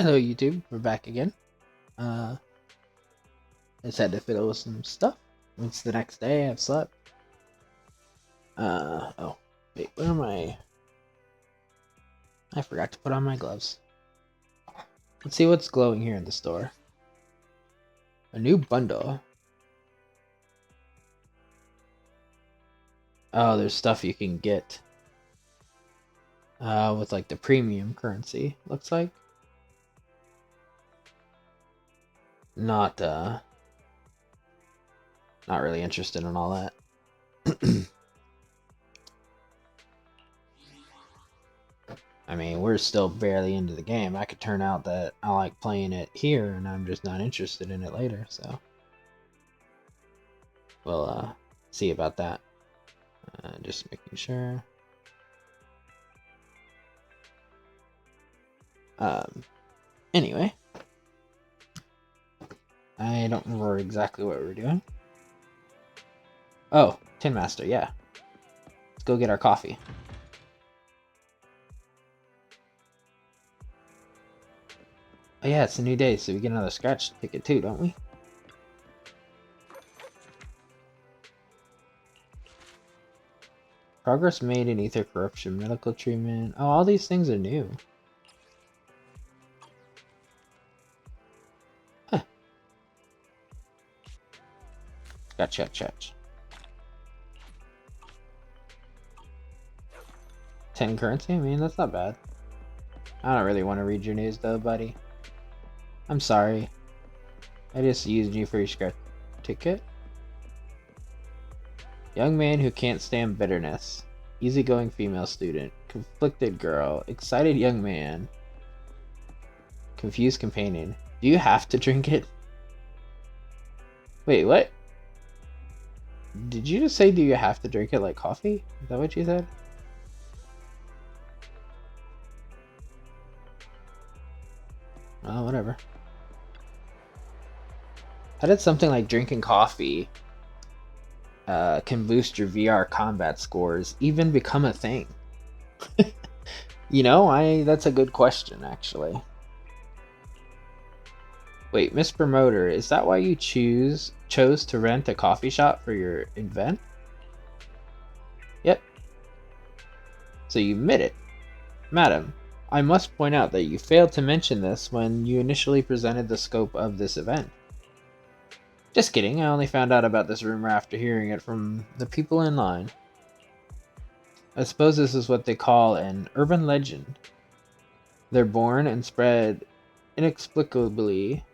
Hello YouTube, we're back again. I just had to fiddle with some stuff. It's the next day, I've slept. Oh, wait, where am I? I forgot to put on my gloves. Let's see what's glowing here in the store. A new bundle. Oh, there's stuff you can get. With like the premium currency, looks like. Not, not really interested in all that. I mean, we're still barely into the game. I could turn out that I like playing it here and I'm just not interested in it later, so. We'll, see about that. Just making sure. Anyway. I don't remember exactly what we were doing. Oh, Tin Master, yeah. Let's go get our coffee. Oh yeah, it's a new day, so we get another scratch ticket too, don't we? Progress made in ether corruption, medical treatment. Oh, all these things are new. Huh. Gotcha. 10 currency? I mean, that's not bad. I don't really want to read your news though, buddy. I'm sorry. I just used you for your scratch ticket. Young man who can't stand bitterness. Easygoing female student. Conflicted girl. Excited young man. Confused companion. Do you have to drink it? Wait, what? Did you just say do you have to drink it like coffee? Is that what you said? Oh, whatever. How did something like drinking coffee can boost your VR combat scores even become a thing? You know, that's a good question, actually. Wait, Miss Promoter, is that why you chose to rent a coffee shop for your event? Yep. So you admit it. Madam, I must point out that you failed to mention this when you initially presented the scope of this event. Just kidding, I only found out about this rumor after hearing it from the people in line. I suppose this is what they call an urban legend. They're born and spread inexplicably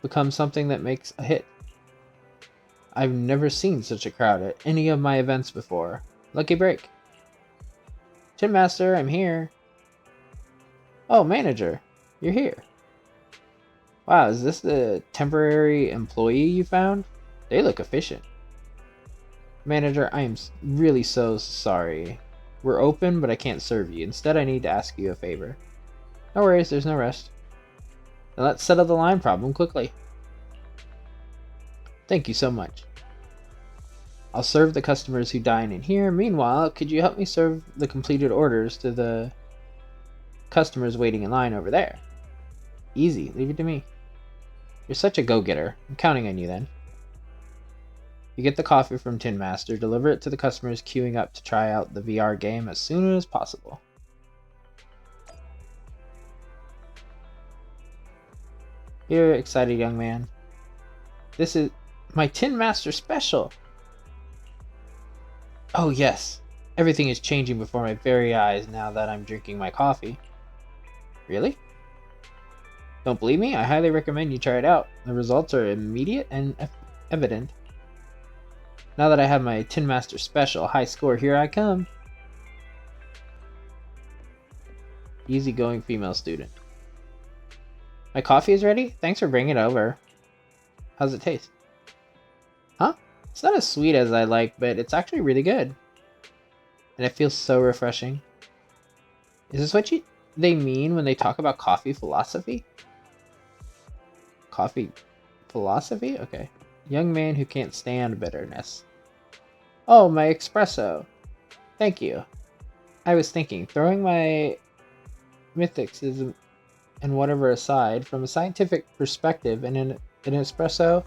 become something that makes a hit. I've never seen such a crowd at any of my events before. Lucky break. Tin Master, I'm here. Oh, manager, you're here. Wow, is this the temporary employee you found? They look efficient. Manager, I am really so sorry. We're open, but I can't serve you. Instead, I need to ask you a favor. No worries, there's no rush. Now let's settle the line problem quickly. Thank you so much. I'll serve the customers who dine in here. Meanwhile, could you help me serve the completed orders to the customers waiting in line over there? Easy, leave it to me. You're such a go-getter. I'm counting on you then. You get the coffee from Tin Master, deliver it to the customers queuing up to try out the VR game as soon as possible. Here, excited young man. This is my Tin Master special. Oh yes, everything is changing before my very eyes now that I'm drinking my coffee. Really? Don't believe me? I highly recommend you try it out. The results are immediate and evident. Now that I have my Tin Master special high score, here I come. Easygoing female student. My coffee is ready? Thanks for bringing it over. How's it taste? Huh? It's not as sweet as I like, but it's actually really good. And it feels so refreshing. Is this what they mean when they talk about coffee philosophy? Coffee philosophy? Okay. Young man who can't stand bitterness. Oh, my espresso. Thank you. I was thinking, throwing my mythicism and whatever aside, from a scientific perspective, an espresso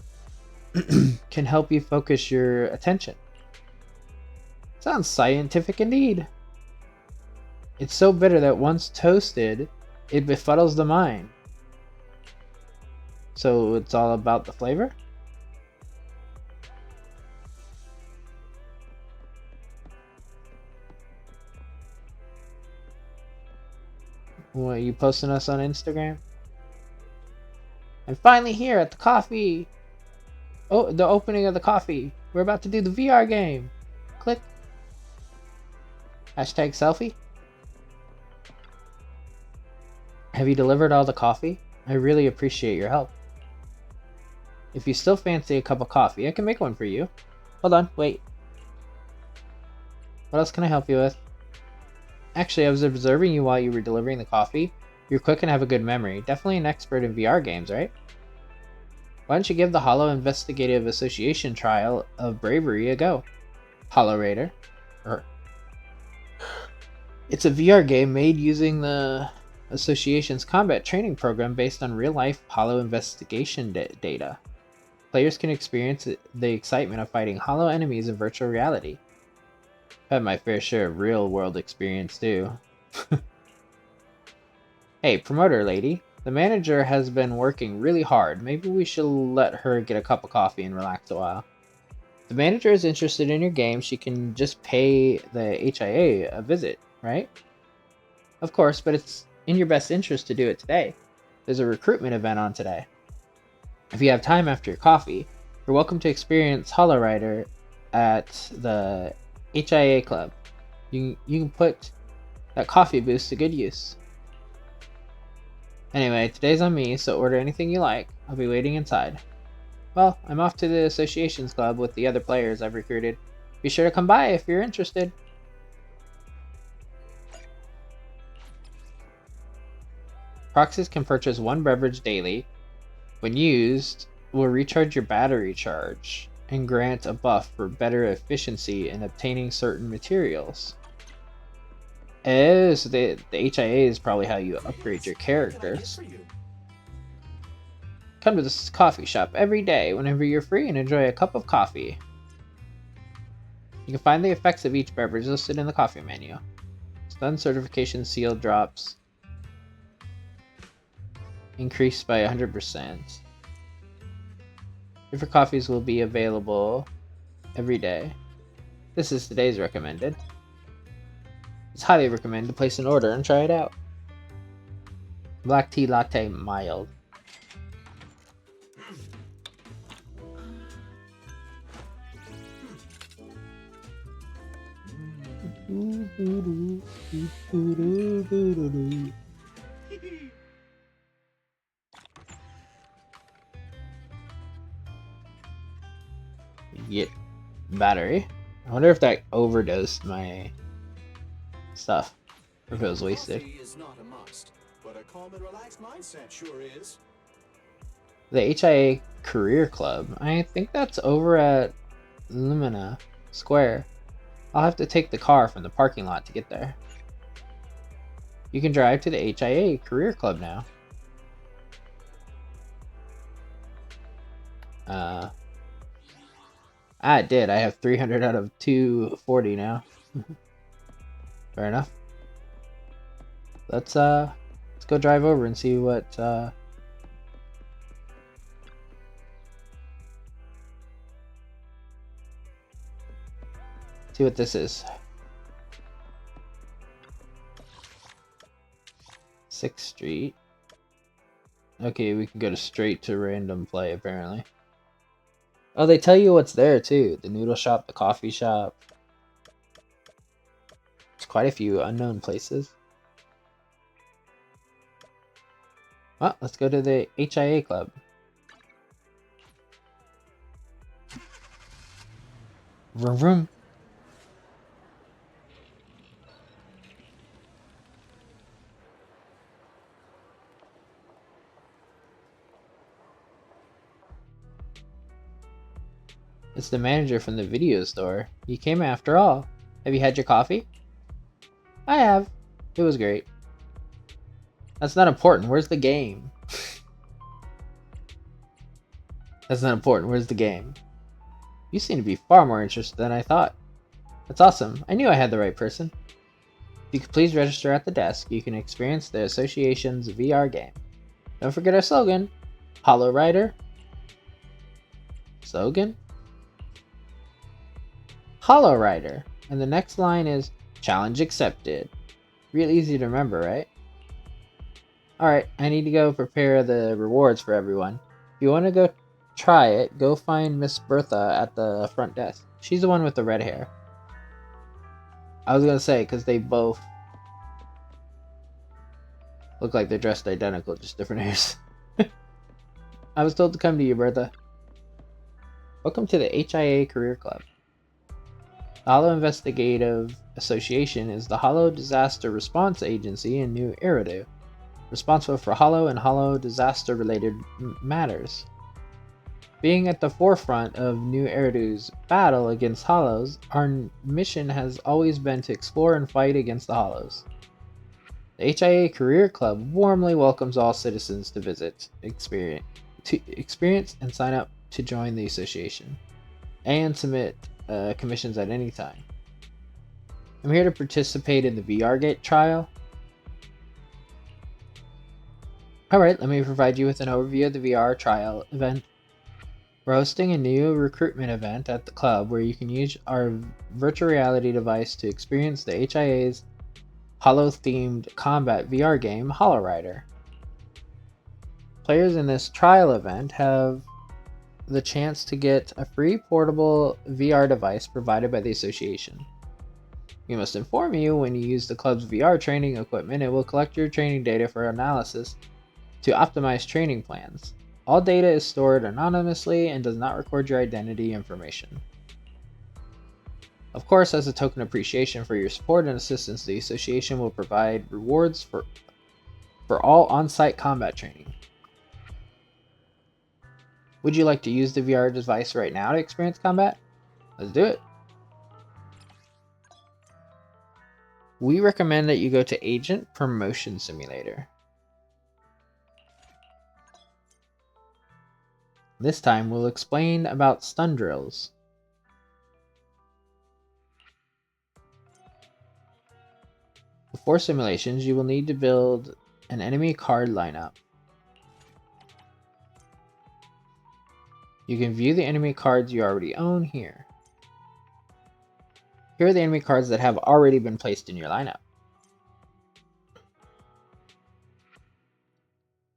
can help you focus your attention. Sounds scientific indeed. It's so bitter that once toasted, it befuddles the mind. So it's all about the flavor? What, are you posting us on Instagram? I'm finally here at the coffee. Oh, the opening of the coffee. We're about to do the VR game. Click. Hashtag selfie. Have you delivered all the coffee? I really appreciate your help. If you still fancy a cup of coffee, I can make one for you. Hold on, wait. What else can I help you with? Actually, I was observing you while you were delivering the coffee. You're quick and have a good memory. Definitely an expert in VR games, right? Why don't you give the Hollow Investigative Association trial of bravery a go? Hollow Raider. It's a VR game made using the Association's combat training program based on real-life Hollow investigation data. Players can experience the excitement of fighting Hollow enemies in virtual reality. I've had my fair share of real-world experience too. Hey, promoter lady. The manager has been working really hard. Maybe we should let her get a cup of coffee and relax a while. If the manager is interested in your game, she can just pay the HIA a visit, right? Of course, but it's in your best interest to do it today. There's a recruitment event on today. If you have time after your coffee, you're welcome to experience Hollow Rider at the HIA Club. You can put that coffee boost to good use. Anyway, today's on me, so order anything you like. I'll be waiting inside. Well, I'm off to the Associations Club with the other players I've recruited. Be sure to come by if you're interested. Proxies can purchase one beverage daily. When used, will recharge your battery charge and grant a buff for better efficiency in obtaining certain materials. Oh, so the HIA is probably how you upgrade your characters. Come to this coffee shop every day whenever you're free and enjoy a cup of coffee. You can find the effects of each beverage listed in the coffee menu. Stun certification seal drops increased by 100%. Different coffees will be available every day. This is today's recommended. It's highly recommended to place an order and try it out. Black tea latte mild. Get battery. I wonder if that overdosed my stuff, or if it was wasted. Is not a must, but a calm and relaxed mindset sure is. The HIA Career Club. I think that's over at Lumina Square. I'll have to take the car from the parking lot to get there. You can drive to the HIA Career Club now. It did. I have 300 out of 240 now. Fair enough. Let's go drive over and see what this is. 6th Street. Okay, we can go straight to random play apparently. Oh, they tell you what's there too. The noodle shop, the coffee shop. There's quite a few unknown places. Well, let's go to the HIA Club. Vroom vroom. It's the manager from the video store. You came after all. Have you had your coffee? I have. It was great. That's not important. Where's the game? That's not important. Where's the game? You seem to be far more interested than I thought. That's awesome. I knew I had the right person. If you could please register at the desk, you can experience the association's VR game. Don't forget our slogan, Hollow Rider. Slogan? Hollow Rider. And the next line is, challenge accepted. Real easy to remember, right? Alright, I need to go prepare the rewards for everyone. If you want to go try it, go find Miss Bertha at the front desk. She's the one with the red hair. I was gonna say, because they both look like they're dressed identical, just different hairs. I was told to come to you, Bertha. Welcome to the HIA Career Club. The Hollow Investigative Association is the Hollow Disaster Response Agency in New Eridu, responsible for Hollow and Hollow disaster-related matters. Being at the forefront of New Eridu's battle against Hollows, our mission has always been to explore and fight against the Hollows. The HIA Career Club warmly welcomes all citizens to visit, experience and sign up to join the association, and submit commissions at any time. I'm here to participate in the VR Gate trial. Alright, let me provide you with an overview of the VR trial event. We're hosting a new recruitment event at the club where you can use our virtual reality device to experience the HIA's Hollow-themed combat VR game, Hollow Rider. Players in this trial event have the chance to get a free portable VR device provided by the association. We must inform you when you use the club's VR training equipment. It will collect your training data for analysis to optimize training plans. All data is stored anonymously and does not record your identity information. Of course, as a token of appreciation for your support and assistance, the association will provide rewards for all on-site combat training. Would you like to use the VR device right now to experience combat? Let's do it. We recommend that you go to Agent Promotion Simulator. This time we'll explain about stun drills. Before simulations, you will need to build an enemy card lineup. You can view the enemy cards you already own here. Here are the enemy cards that have already been placed in your lineup.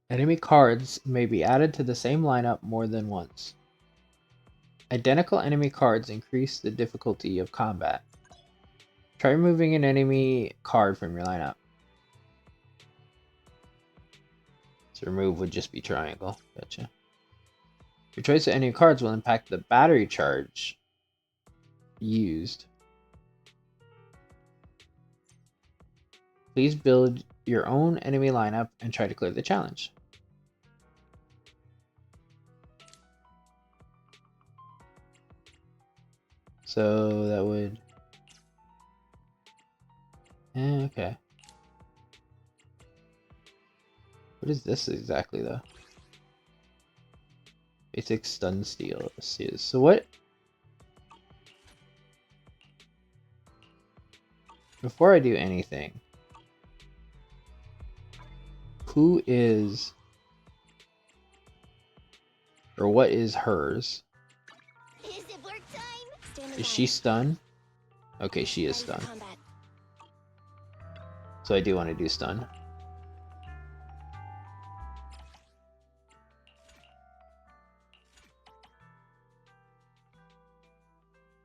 Enemy cards may be added to the same lineup more than once. Identical enemy cards increase the difficulty of combat. Try removing an enemy card from your lineup. So remove would just be triangle. Gotcha. Your choice of enemy cards will impact the battery charge used. Please build your own enemy lineup and try to clear the challenge. So that would... okay. What is this exactly though? Basic stun steel. So what? Before I do anything, who is, or what is hers? Is it work time? Is she stunned? Okay, she is stunned. So I do want to do stun.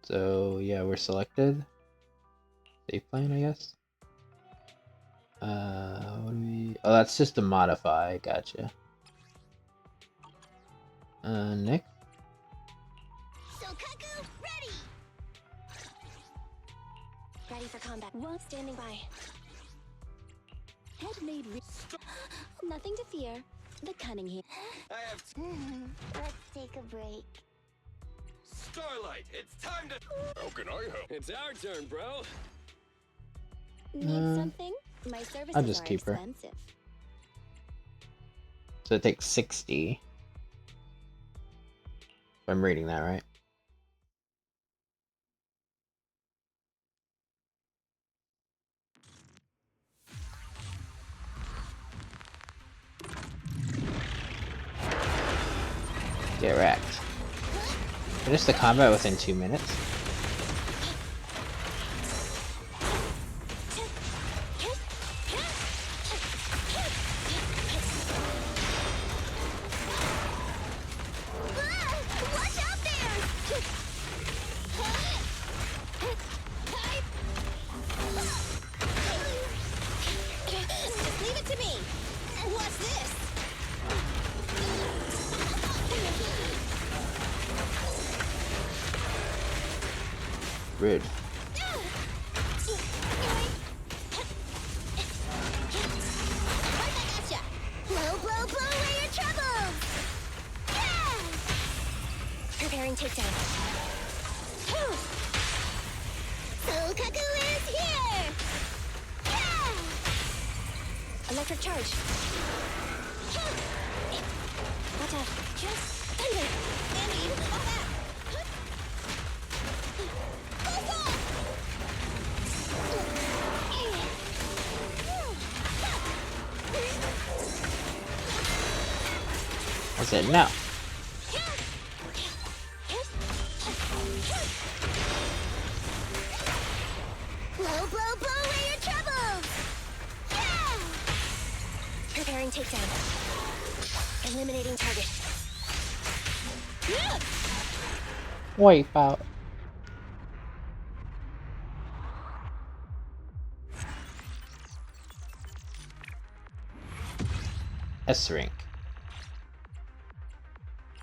So yeah, we're selected. Save plane, I guess. What do we... Oh, that's just to modify. Gotcha. Nick. Sokaku, ready! Ready for combat. One standing by. Head made nothing to fear. The cunning here. I have Let's take a break. Starlight. It's time to. How can I help? It's our turn, bro. Need something? My services I'll just are keep her. expensive. So it takes 60. If I'm reading that right. Get wrecked. Finish the combat within 2 minutes. Watch out there! Just leave it to me. What's this? Rude. Gotcha. Blow, blow, blow away your troubles. Yeah! Preparing takedown. Soul Kaku is here! Yeah! Electric charge. Watch out. Thunder! Andy, all that! I said no. Blow, blow, blow away your troubles! Yeah! Preparing takedown. Eliminating target. Yeah! Wipe out. S rank.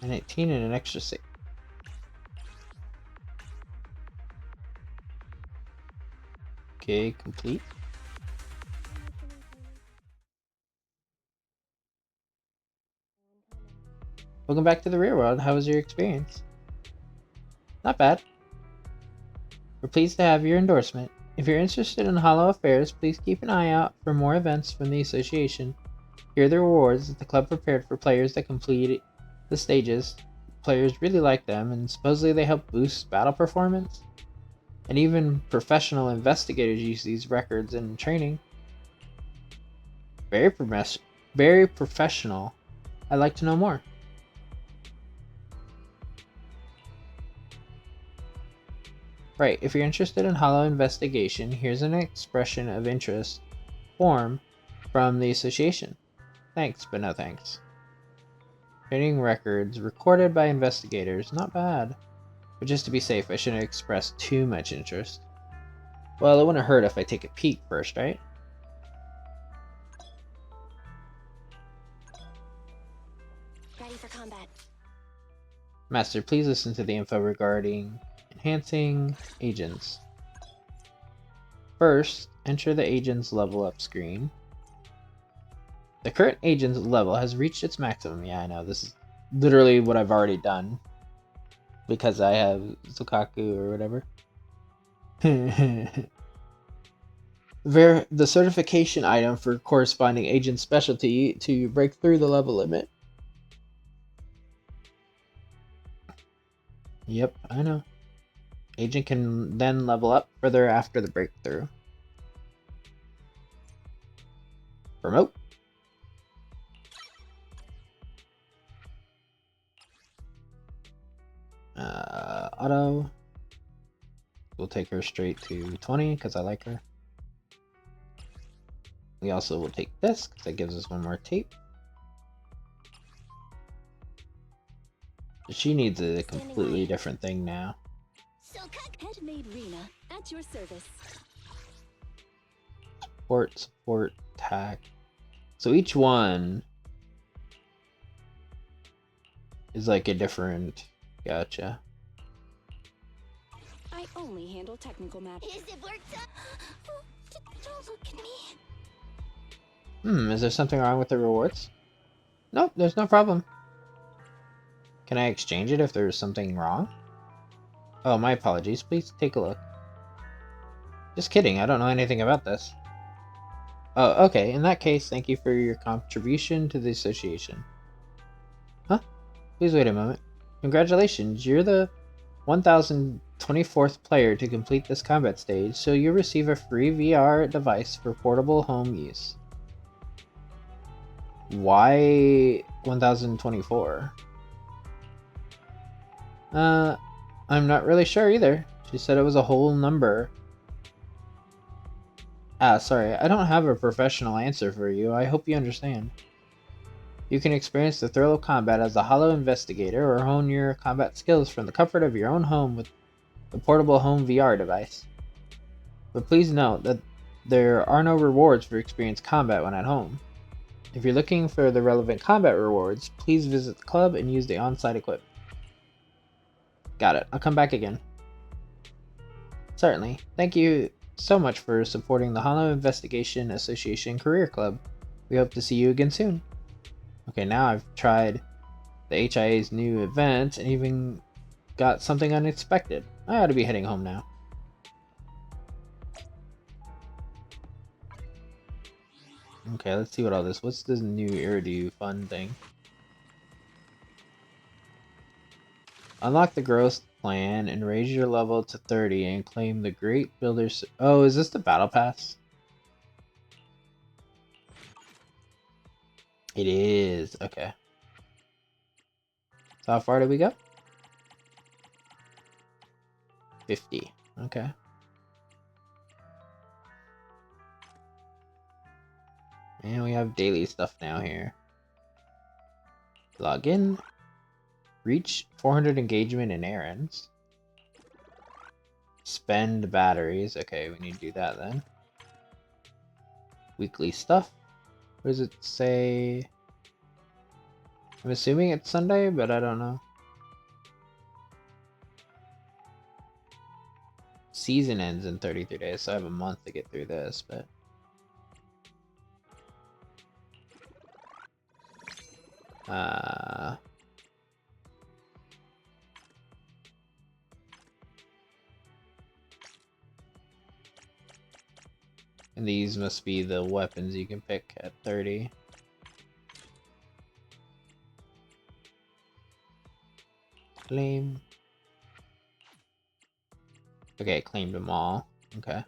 An 18 and an extra 6. Okay, complete. Welcome back to the real world. How was your experience? Not bad. We're pleased to have your endorsement. If you're interested in Hollow Affairs, please keep an eye out for more events from the association. Here are the rewards that the club prepared for players that complete the stages. Players really like them, and supposedly they help boost battle performance. And even professional investigators use these records in training. Very professional. I'd like to know more. Right, if you're interested in Hollow Investigation, here's an expression of interest form from the association. Thanks, but no thanks. Training records recorded by investigators, not bad. But just to be safe, I shouldn't express too much interest. Well, it wouldn't hurt if I take a peek first, right? Ready for combat. Master, please listen to the info regarding enhancing agents. First, enter the agent's level up screen. The current agent's level has reached its maximum. Yeah, I know, this is literally what I've already done. Because I have Zukaku or whatever. The certification item for corresponding agent specialty to break through the level limit. Yep, I know. Agent can then level up further after the breakthrough. Promote. Auto. We'll take her straight to 20 because I like her. We also will take this because that gives us one more tape. She needs a completely different thing now. Headmade Rena, at your service. Support, attack. So each one is like a different. Gotcha. I only handle technical matters. Is it worked up? Don't look at me. Is there something wrong with the rewards? Nope, there's no problem. Can I exchange it if there's something wrong? Oh, my apologies. Please take a look. Just kidding, I don't know anything about this. Oh, okay. In that case, thank you for your contribution to the association. Please wait a moment. Congratulations, you're the 1024th player to complete this combat stage, so you'll receive a free VR device for portable home use. Why 1024? I'm not really sure either. She said it was a whole number. Sorry, I don't have a professional answer for you. I hope you understand. You can experience the thrill of combat as a Hollow Investigator or hone your combat skills from the comfort of your own home with the portable home VR device. But please note that there are no rewards for experienced combat when at home. If you're looking for the relevant combat rewards, please visit the club and use the on-site equipment. Got it. I'll come back again. Certainly. Thank you so much for supporting the Hollow Investigation Association Career Club. We hope to see you again soon. Okay, now I've tried the HIA's new event and even got something unexpected. I ought to be heading home now. Okay, let's see what all this. What's this new Iridu fun thing? Unlock the growth plan and raise your level to 30 and claim the Great Builder's... Oh, is this the Battle Pass? It is. Okay. So how far did we go? 50. Okay. And we have daily stuff now here. Log in. Reach 400 engagement in errands. Spend batteries. Okay, we need to do that then. Weekly stuff. What does it say? I'm assuming it's Sunday, but I don't know. Season ends in 33 days, so I have a month to get through this, but... And these must be the weapons you can pick at 30. Claim. Okay, claimed them all. Okay.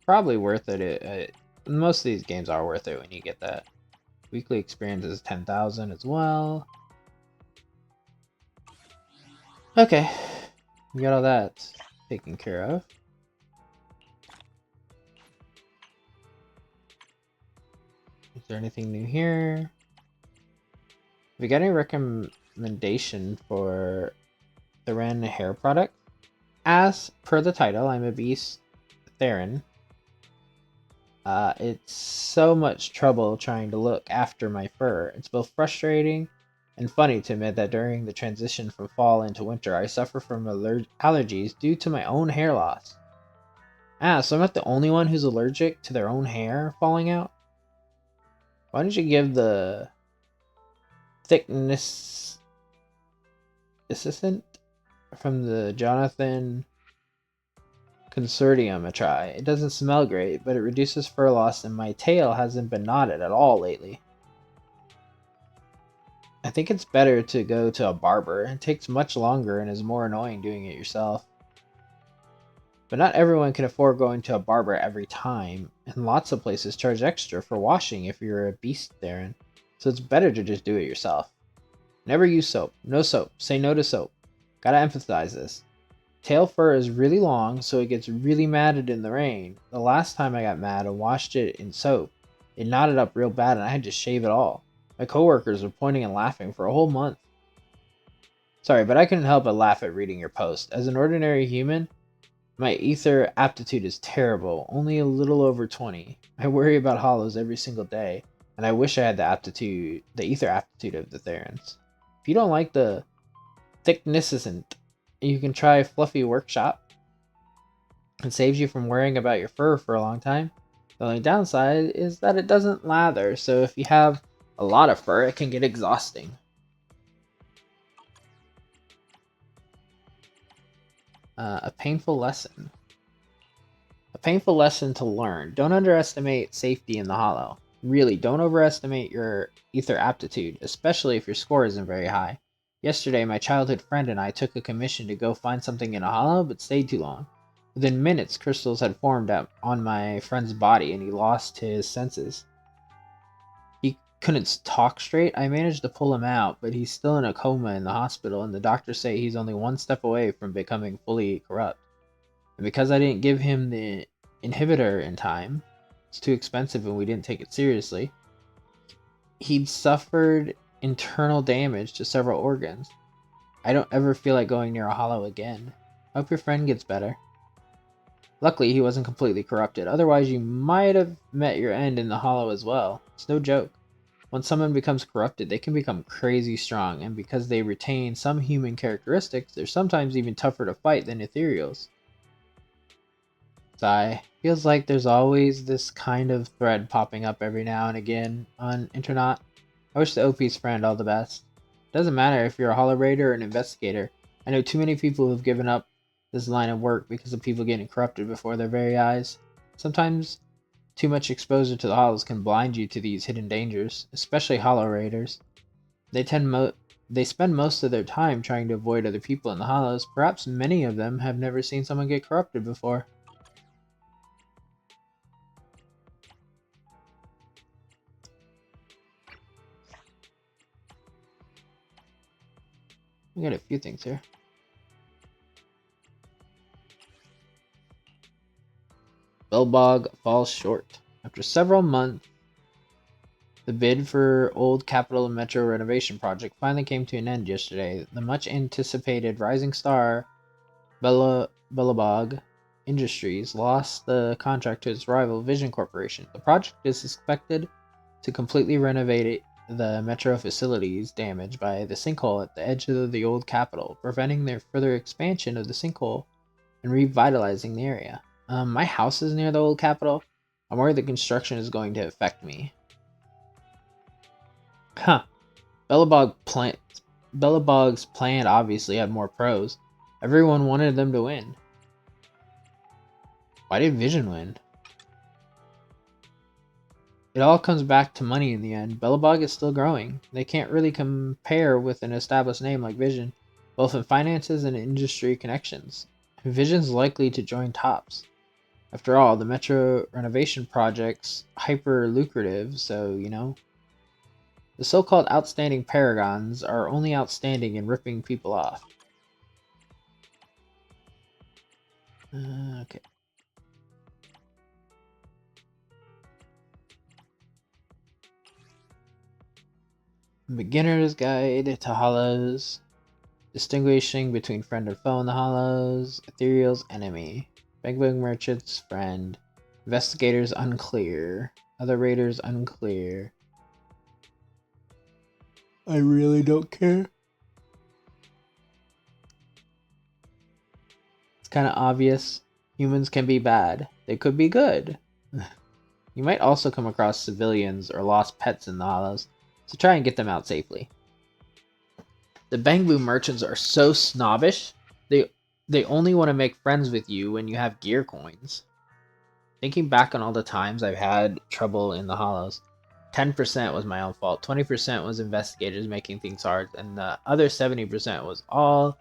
Probably worth it. Most of these games are worth it when you get that. Weekly experience is 10,000 as well. Okay. We got all that taken care of. Is there anything new here? Have we got any recommendation for the Ren hair product? As per the title, I'm a beast Theron. It's so much trouble trying to look after my fur. It's both frustrating and funny to admit that during the transition from fall into winter, I suffer from allergies due to my own hair loss. So I'm not the only one who's allergic to their own hair falling out? Why don't you give the thickness assistant from the Jonathan Consortium a try? It doesn't smell great, but it reduces fur loss and my tail hasn't been knotted at all lately. I think it's better to go to a barber. It takes much longer and is more annoying doing it yourself. But not everyone can afford going to a barber every time, and lots of places charge extra for washing if you're a beast Theron, so it's better to just do it yourself. Never use soap. No soap. Say no to soap. Gotta emphasize this. Tail fur is really long, so it gets really matted in the rain. The last time I got mad and washed it in soap, it knotted up real bad and I had to shave it all. My coworkers were pointing and laughing for a whole month. Sorry, but I couldn't help but laugh at reading your post. As an ordinary human, my ether aptitude is terrible, only a little over 20. I worry about hollows every single day, and I wish I had the ether aptitude of the Therans. If you don't like the thicknessisant, you can try Fluffy Workshop. It saves you from worrying about your fur for a long time. The only downside is that it doesn't lather, so if you have a lot of fur, it can get exhausting. A painful lesson. A painful lesson to learn. Don't underestimate safety in the hollow. Really, don't overestimate your ether aptitude, especially if your score isn't very high. Yesterday, my childhood friend and I took a commission to go find something in a hollow, but stayed too long. Within minutes, crystals had formed up on my friend's body, and he lost his senses. He couldn't talk straight. I managed to pull him out, but he's still in a coma in the hospital, and the doctors say he's only one step away from becoming fully corrupt. And because I didn't give him the inhibitor in time, it's too expensive and we didn't take it seriously, he'd suffered internal damage to several organs. I don't ever feel like going near a hollow again. Hope your friend gets better. Luckily, he wasn't completely corrupted. Otherwise, you might have met your end in the hollow as well. It's no joke. When someone becomes corrupted, they can become crazy strong, and because they retain some human characteristics, they're sometimes even tougher to fight than ethereals. Sigh. Feels like there's always this kind of thread popping up every now and again on internet. I wish the OP's friend all the best. Doesn't matter if you're a hollow raider or an investigator. I know too many people who've given up this line of work because of people getting corrupted before their very eyes. Sometimes too much exposure to the hollows can blind you to these hidden dangers, especially hollow raiders. They spend most of their time trying to avoid other people in the hollows. Perhaps many of them have never seen someone get corrupted before. We got a few things here. Belbog falls short. After several months, the bid for Old Capital Metro renovation project finally came to an end yesterday. The much anticipated rising star, Belobog Industries, lost the contract to its rival Vision Corporation. The project is expected to completely renovate the metro facilities damaged by the sinkhole at the edge of the old capital, preventing their further expansion of the sinkhole and revitalizing the area. My house is near the old capital. I'm worried the construction is going to affect me. Huh. Bellabog's plan obviously had more pros. Everyone wanted them to win. Why did Vision win? It all comes back to money in the end. Bellabog is still growing. They can't really compare with an established name like Vision, both in finances and industry connections. Vision's likely to join tops. After all, the metro renovation project's hyper lucrative, so, you know. The so-called outstanding paragons are only outstanding in ripping people off. Okay. Beginner's Guide to Hollows. Distinguishing between friend and foe in the Hollows. Ethereal's enemy. Big Merchant's friend. Investigators unclear. Other raiders unclear. I really don't care. It's kind of obvious. Humans can be bad. They could be good. You might also come across civilians or lost pets in the Hollows, so try and get them out safely. The Bangbu merchants are so snobbish, they only want to make friends with you when you have gear coins. Thinking back on all the times I've had trouble in the Hollows, 10% was my own fault, 20% was investigators making things hard, and the other 70% was all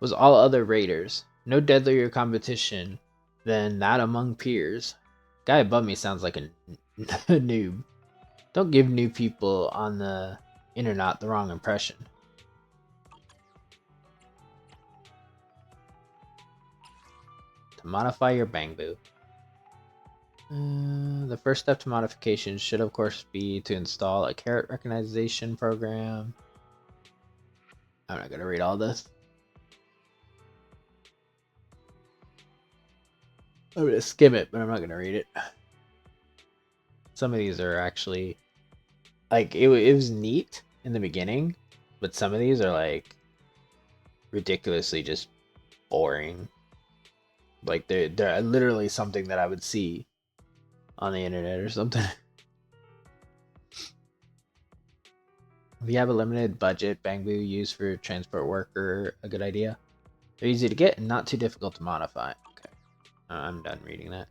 other raiders. No deadlier competition than that among peers. Guy above me sounds like a noob. Don't give new people on the internet the wrong impression. To modify your Bangbu. The first step to modification should of course be to install a carrot recognition program. I'm not going to read all this. I'm going to skim it, but I'm not going to read it. Some of these are actually, like, it was neat in the beginning, but some of these are, like, ridiculously just boring. Like, they're literally something that I would see on the internet or something. If you have a limited budget, Bangbu used for transport worker, a good idea. They're easy to get and not too difficult to modify. Okay, I'm done reading that.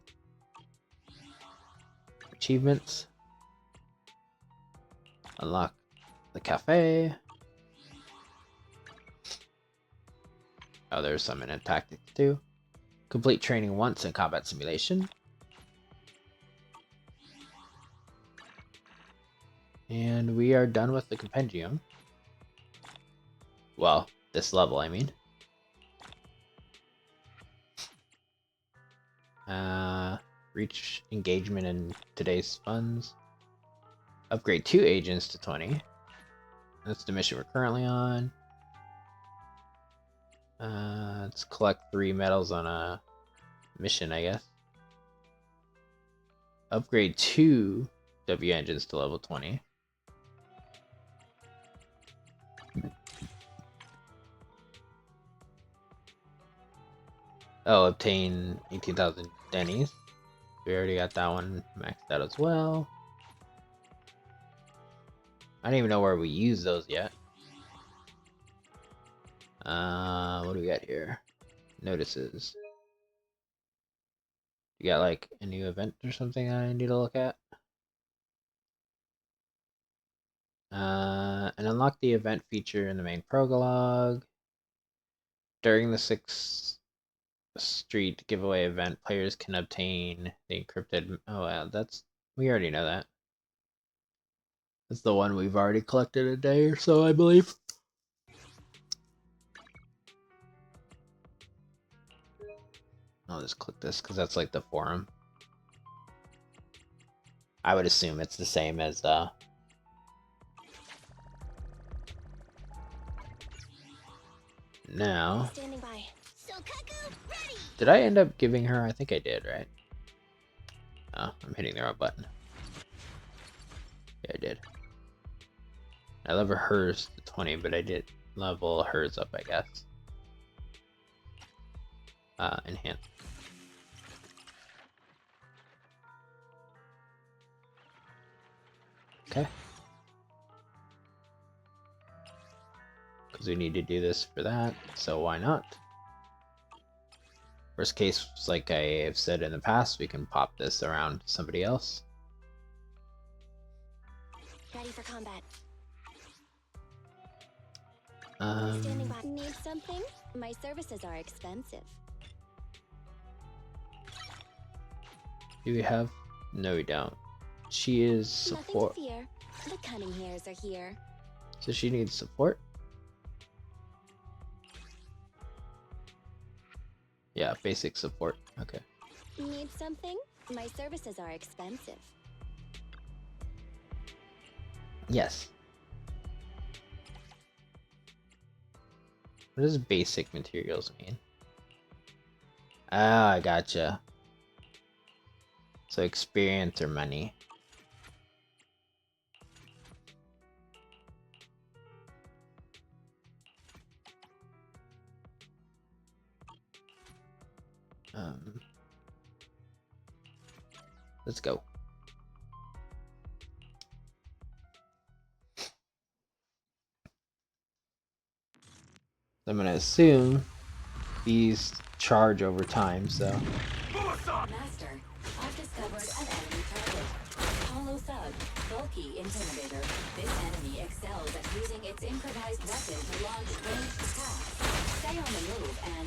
Achievements. Unlock the cafe. Oh, there's some in a tactics too. Complete training once in combat simulation. And we are done with the compendium. Well, this level, I mean. Reach engagement in today's funds. Upgrade 2 agents to 20. That's the mission we're currently on. Let's collect 3 medals on a mission, I guess. Upgrade 2 W engines to level 20. Oh, obtain 18,000 Denny's. We already got that one maxed out as well. I don't even know where we use those yet. What do we got here? Notices. You got like a new event or something I need to look at? And unlock the event feature in the main prologue. During the 6th Street giveaway event, players can obtain the encrypted. Oh, wow, we already know that. That's the one we've already collected a day or so, I believe. I'll just click this because that's like the forum. I would assume it's the same as now. Standing by. Sokaku, ready. Did I end up giving her? I think I did, right? Oh, I'm hitting the wrong button. Yeah, I did. I level hers to 20, but I did level hers up, I guess. Enhance. Okay. Because we need to do this for that, so why not? Worst case, like I have said in the past, we can pop this around to somebody else. Ready for combat. Standing by. Need something? My services are expensive. Do we have? No, we don't. She is support. Nothing to fear. The cunning hairs are here. So she needs support? Yeah, basic support. Okay. Need something? My services are expensive. Yes. What does basic materials mean? Ah, I gotcha. So experience or money. Let's go. I'm gonna assume these charge over time, so. Master, I've discovered an enemy target. Hollow Thug, bulky intimidator. This enemy excels at using its improvised weapon to launch ranged attacks. Stay on the move and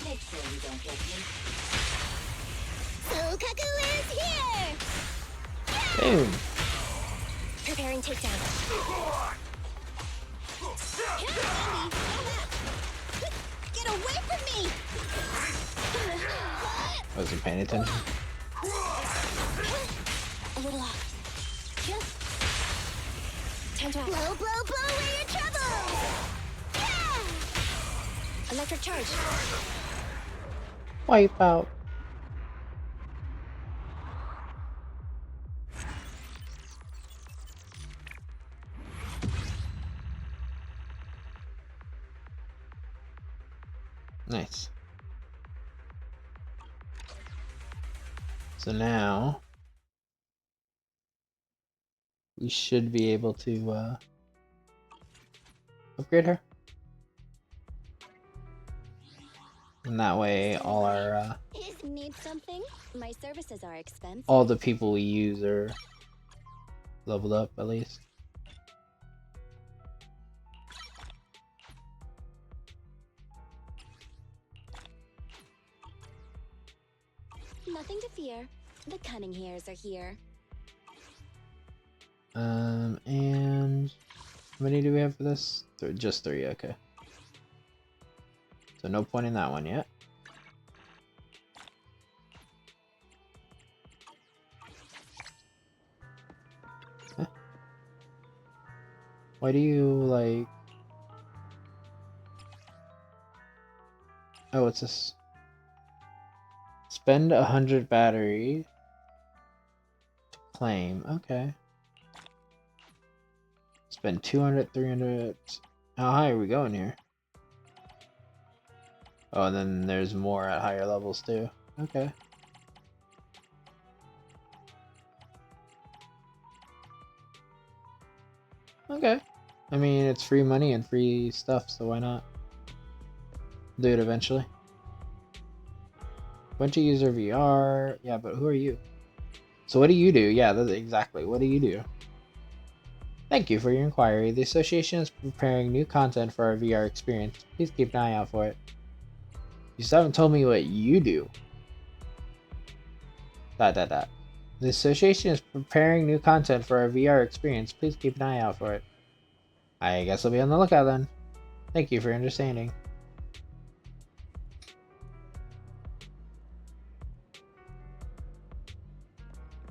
make sure you don't get me. Sokaku is here! Boom. Preparing takedown. Get away from me! Wasn't paying attention. A little off. Time to act. Blow, blow, blow away your troubles! Yeah! Electric charge. Wipe out. Nice. So now we should be able to upgrade her. And that way all our Need something? My services are expensive. all the people we use are leveled up at least. fear. The cunning hairs are here. And how many do we have for this? Just 3, okay. So no point in that one yet. Huh. Why do you like... Oh, what's this? Spend 100 battery to claim. Okay. Spend 200, 300. How high are we going here? Oh, and then there's more at higher levels too. Okay. Okay. I mean, it's free money and free stuff, so why not? Do it eventually. Bunch of user VR. Yeah, but who are you? So what do you do? Yeah, that's exactly. What do you do? Thank you for your inquiry. The association is preparing new content for our VR experience. Please keep an eye out for it. You still haven't told me what you do. The association is preparing new content for our VR experience. Please keep an eye out for it. I guess I'll be on the lookout then. Thank you for your understanding.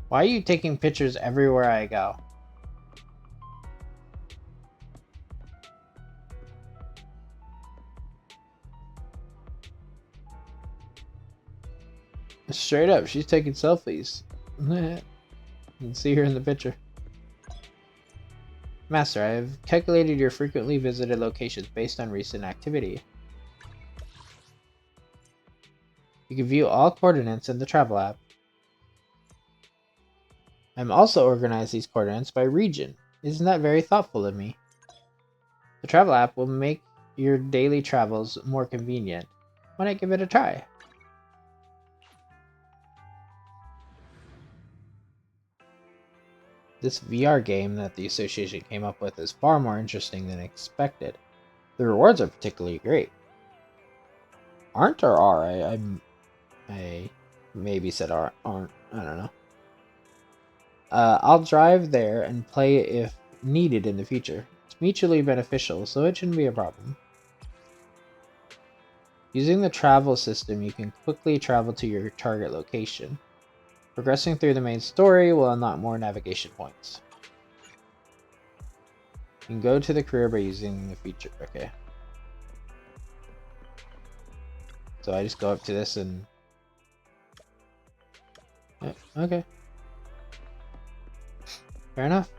Why are you taking pictures everywhere I go? Straight up, she's taking selfies. You can see her in the picture. Master, I have calculated your frequently visited locations based on recent activity. You can view all coordinates in the travel app. I'm also organized these coordinates by region. Isn't that very thoughtful of me? The travel app will make your daily travels more convenient. Why not give it a try? This VR game that the association came up with is far more interesting than expected. The rewards are particularly great. Aren't or are? I maybe said aren't. I don't know. I'll drive there and play if needed in the future. It's mutually beneficial, so it shouldn't be a problem. Using the travel system, you can quickly travel to your target location. Progressing through the main story will unlock more navigation points. You can go to the career by using the feature. Okay. So I just go up to this and... Yeah, okay. Fair enough.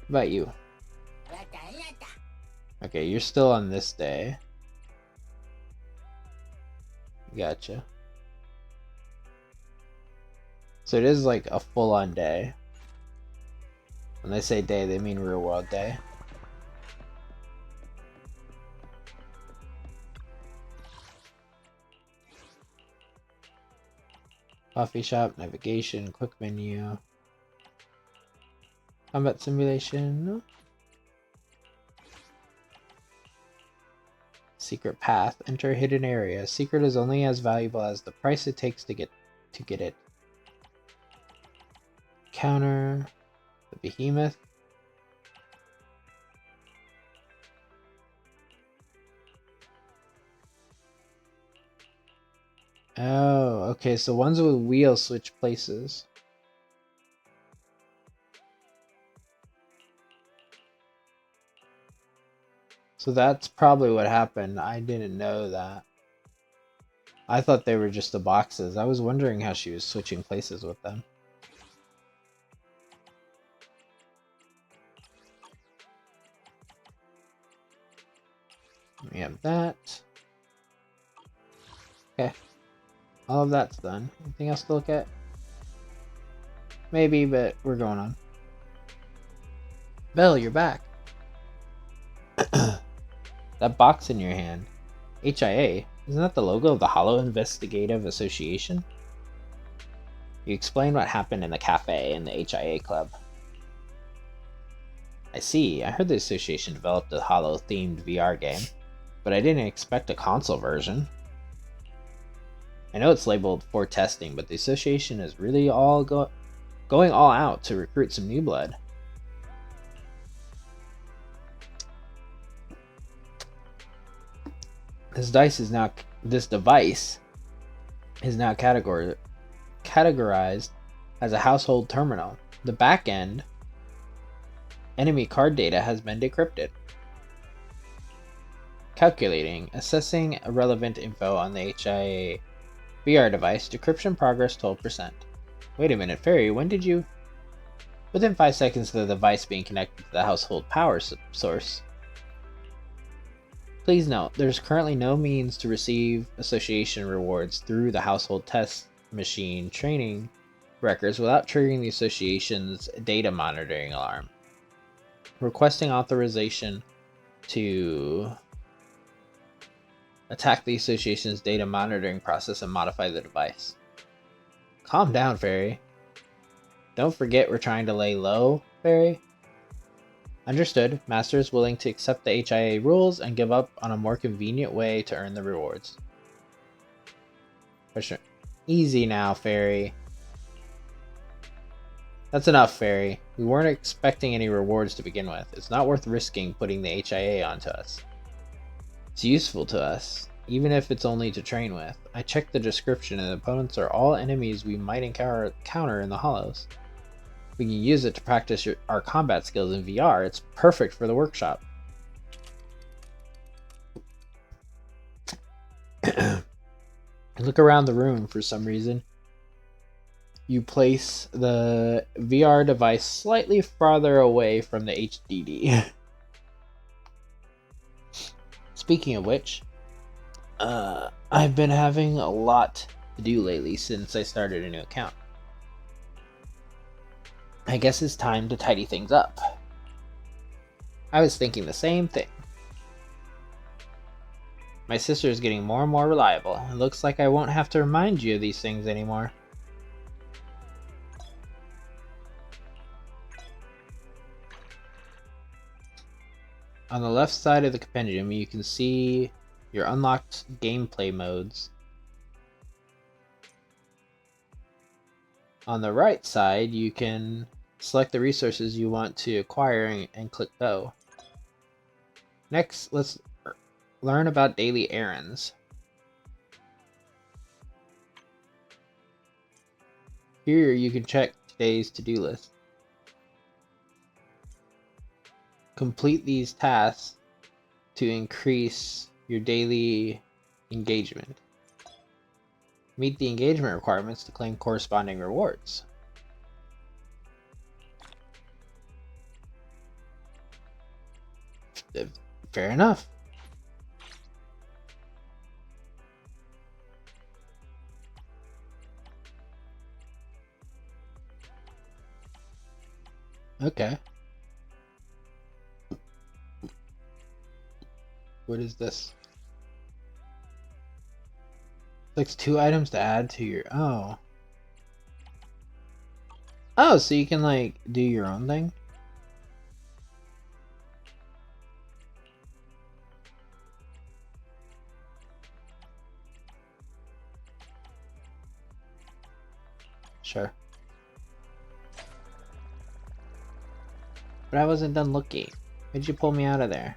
What about you? Okay, you're still on this day. Gotcha. So it is like a full-on day. When they say day, they mean real world day. Coffee shop, navigation, quick menu. Combat simulation. Secret path. Enter hidden area. Secret is only as valuable as the price it takes to get it. Counter. The behemoth. Oh, okay, so ones with wheels switch places. So that's probably what happened. I didn't know that. I thought they were just the boxes. I was wondering how she was switching places with them. We have that. Okay. All of that's done. Anything else to look at? Maybe, but we're going on. Belle, you're back. That box in your hand. HIA? Isn't that the logo of the Hollow Investigative Association? You explained what happened in the cafe in the HIA club. I see. I heard the association developed a Hollow-themed VR game. but I didn't expect a console version. I know it's labeled for testing, but the association is really going all out to recruit some new blood. This device is now categorized as a household terminal. The back end enemy card data has been decrypted. Calculating, assessing relevant info on the HIA VR device, decryption progress 12%. Wait a minute, Fairy, when did you... Within 5 seconds of the device being connected to the household power source. Please note, there's currently no means to receive association rewards through the household test machine training records without triggering the association's data monitoring alarm. Requesting authorization to attack the association's data monitoring process and modify the device. Calm down, Fairy. Don't forget we're trying to lay low, Fairy. Understood. Master is willing to accept the HIA rules and give up on a more convenient way to earn the rewards. Question. Easy now, Fairy. That's enough, Fairy. We weren't expecting any rewards to begin with. It's not worth risking putting the HIA onto us. It's useful to us, even if it's only to train with. I checked the description and the opponents are all enemies we might encounter in the Hollows. We can use it to practice our combat skills in VR. It's perfect for the workshop. Look around the room for some reason. You place the VR device slightly farther away from the HDD. Speaking of which, I've been having a lot to do lately since I started a new account. I guess it's time to tidy things up. I was thinking the same thing. My sister is getting more and more reliable. It looks like I won't have to remind you of these things anymore. On the left side of the compendium, you can see your unlocked gameplay modes. On the right side, you can select the resources you want to acquire and click go. Next, let's learn about daily errands. Here you can check today's to-do list. Complete these tasks to increase your daily engagement. Meet the engagement requirements to claim corresponding rewards. Fair enough. Okay. What is this? Like 2 items to add to your... Oh. Oh, so you can like do your own thing? Sure. But I wasn't done looking. Why'd you pull me out of there?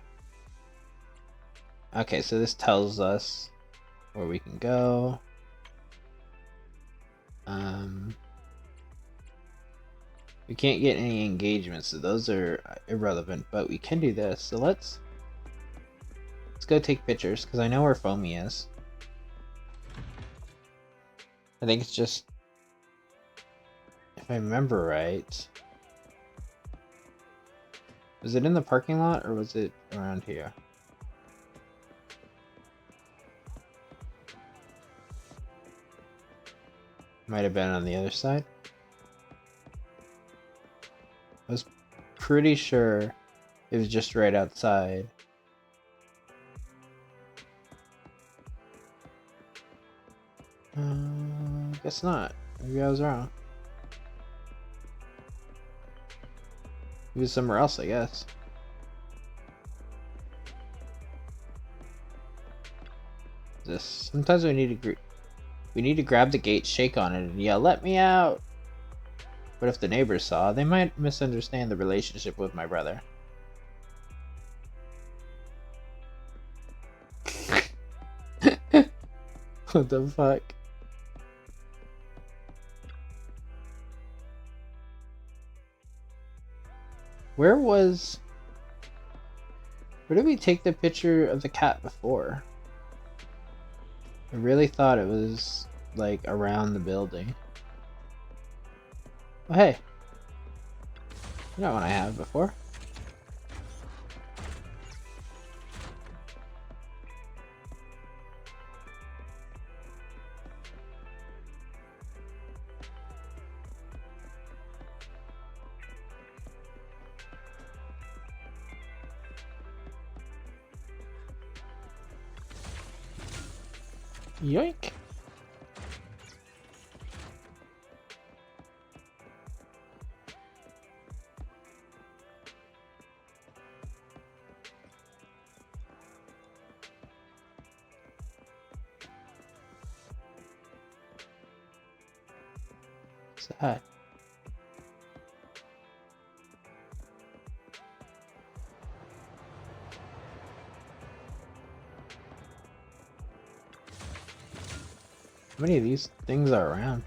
Okay, so this tells us where we can go. We can't get any engagements, so those are irrelevant, but we can do this. So let's go take pictures, because I know where Foamy is. I think it's just, if I remember right, was it in the parking lot or was it around here? Might have been on the other side. I was pretty sure it was just right outside. Guess not. Maybe I was wrong. It was somewhere else, I guess. This sometimes we need to grab the gate, shake on it, and yell, "Let me out!" But if the neighbors saw, they might misunderstand the relationship with my brother. What the fuck? Where did we take the picture of the cat before? I really thought it was like around the building. Oh hey. Not one I have before. Yoink. What's that? How many of these things are around?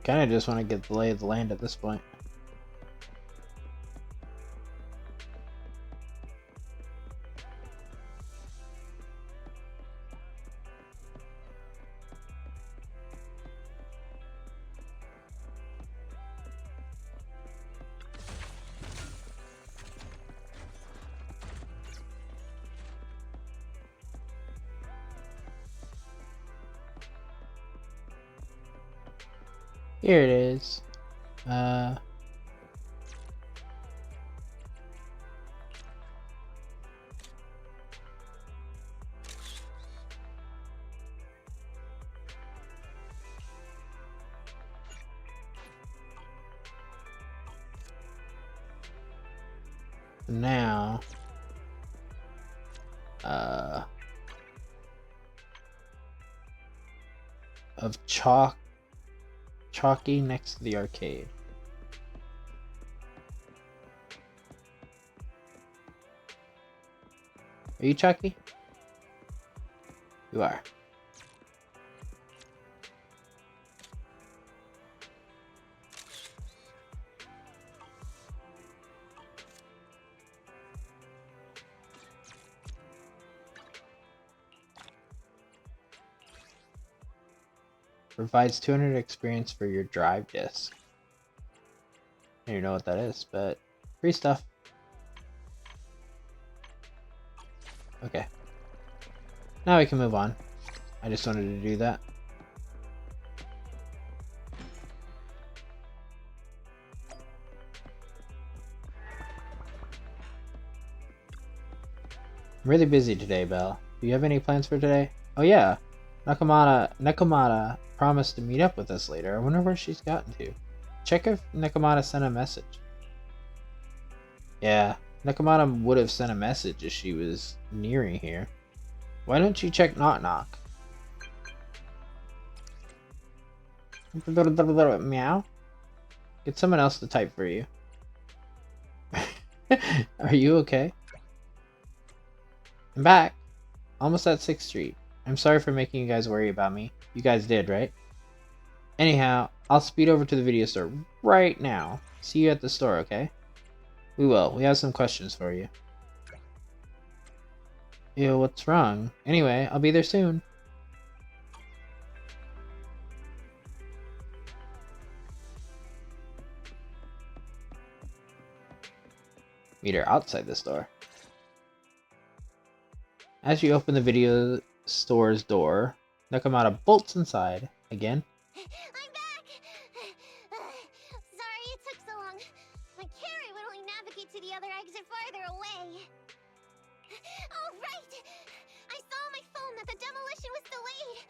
Kinda just want to get the lay of the land at this point. Here it is. Now, of Chalky next to the arcade. Are you Chalky? You are. Provides 200 experience for your drive disc. I don't even know what that is, but free stuff. Okay. Now we can move on. I just wanted to do that. I'm really busy today, Belle. Do you have any plans for today? Oh yeah. Nekomata promised to meet up with us later. I wonder where she's gotten to. Check if Nekomata sent a message. Yeah, Nekomata would have sent a message if she was nearing here. Why don't you check Knock Knock? Meow? Get someone else to type for you. Are you okay? I'm back. Almost at 6th Street. I'm sorry for making you guys worry about me. You guys did, right? Anyhow, I'll speed over to the video store right now. See you at the store, okay? We will. We have some questions for you. Ew, what's wrong? Anyway, I'll be there soon. Meet her outside the store. As you open the video store's door, Nekomata bolts inside. Again. I'm back! Sorry it took so long. My carry would only navigate to the other exit farther away. Oh, right! I saw on my phone that the demolition was delayed.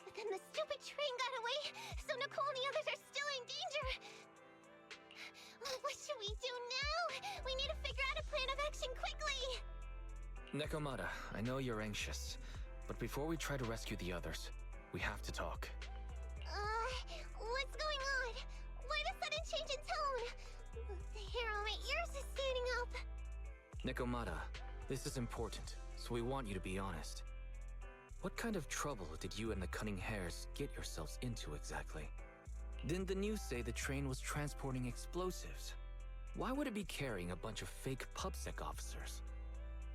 But then the stupid train got away, so Nicole and the others are still in danger. plan of action quickly! Nekomata, I know you're anxious, but before we try to rescue the others, we have to talk. What's going on? Why the sudden change in tone? The hair on my ears is standing up. Nekomata, this is important, so we want you to be honest. What kind of trouble did you and the Cunning Hares get yourselves into exactly? Didn't the news say the train was transporting explosives? Why would it be carrying a bunch of fake PubSec officers?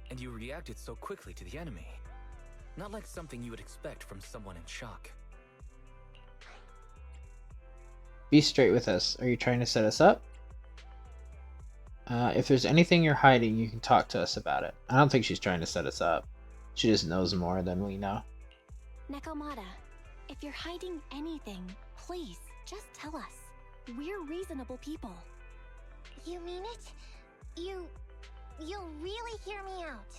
And you reacted so quickly to the enemy. Not like something you would expect from someone in shock. Be straight with us. Are you trying to set us up? If there's anything you're hiding, you can talk to us about it. I don't think she's trying to set us up. She just knows more than we know. Nekomata, if you're hiding anything, please, just tell us. We're reasonable people. You mean it? You'll really hear me out.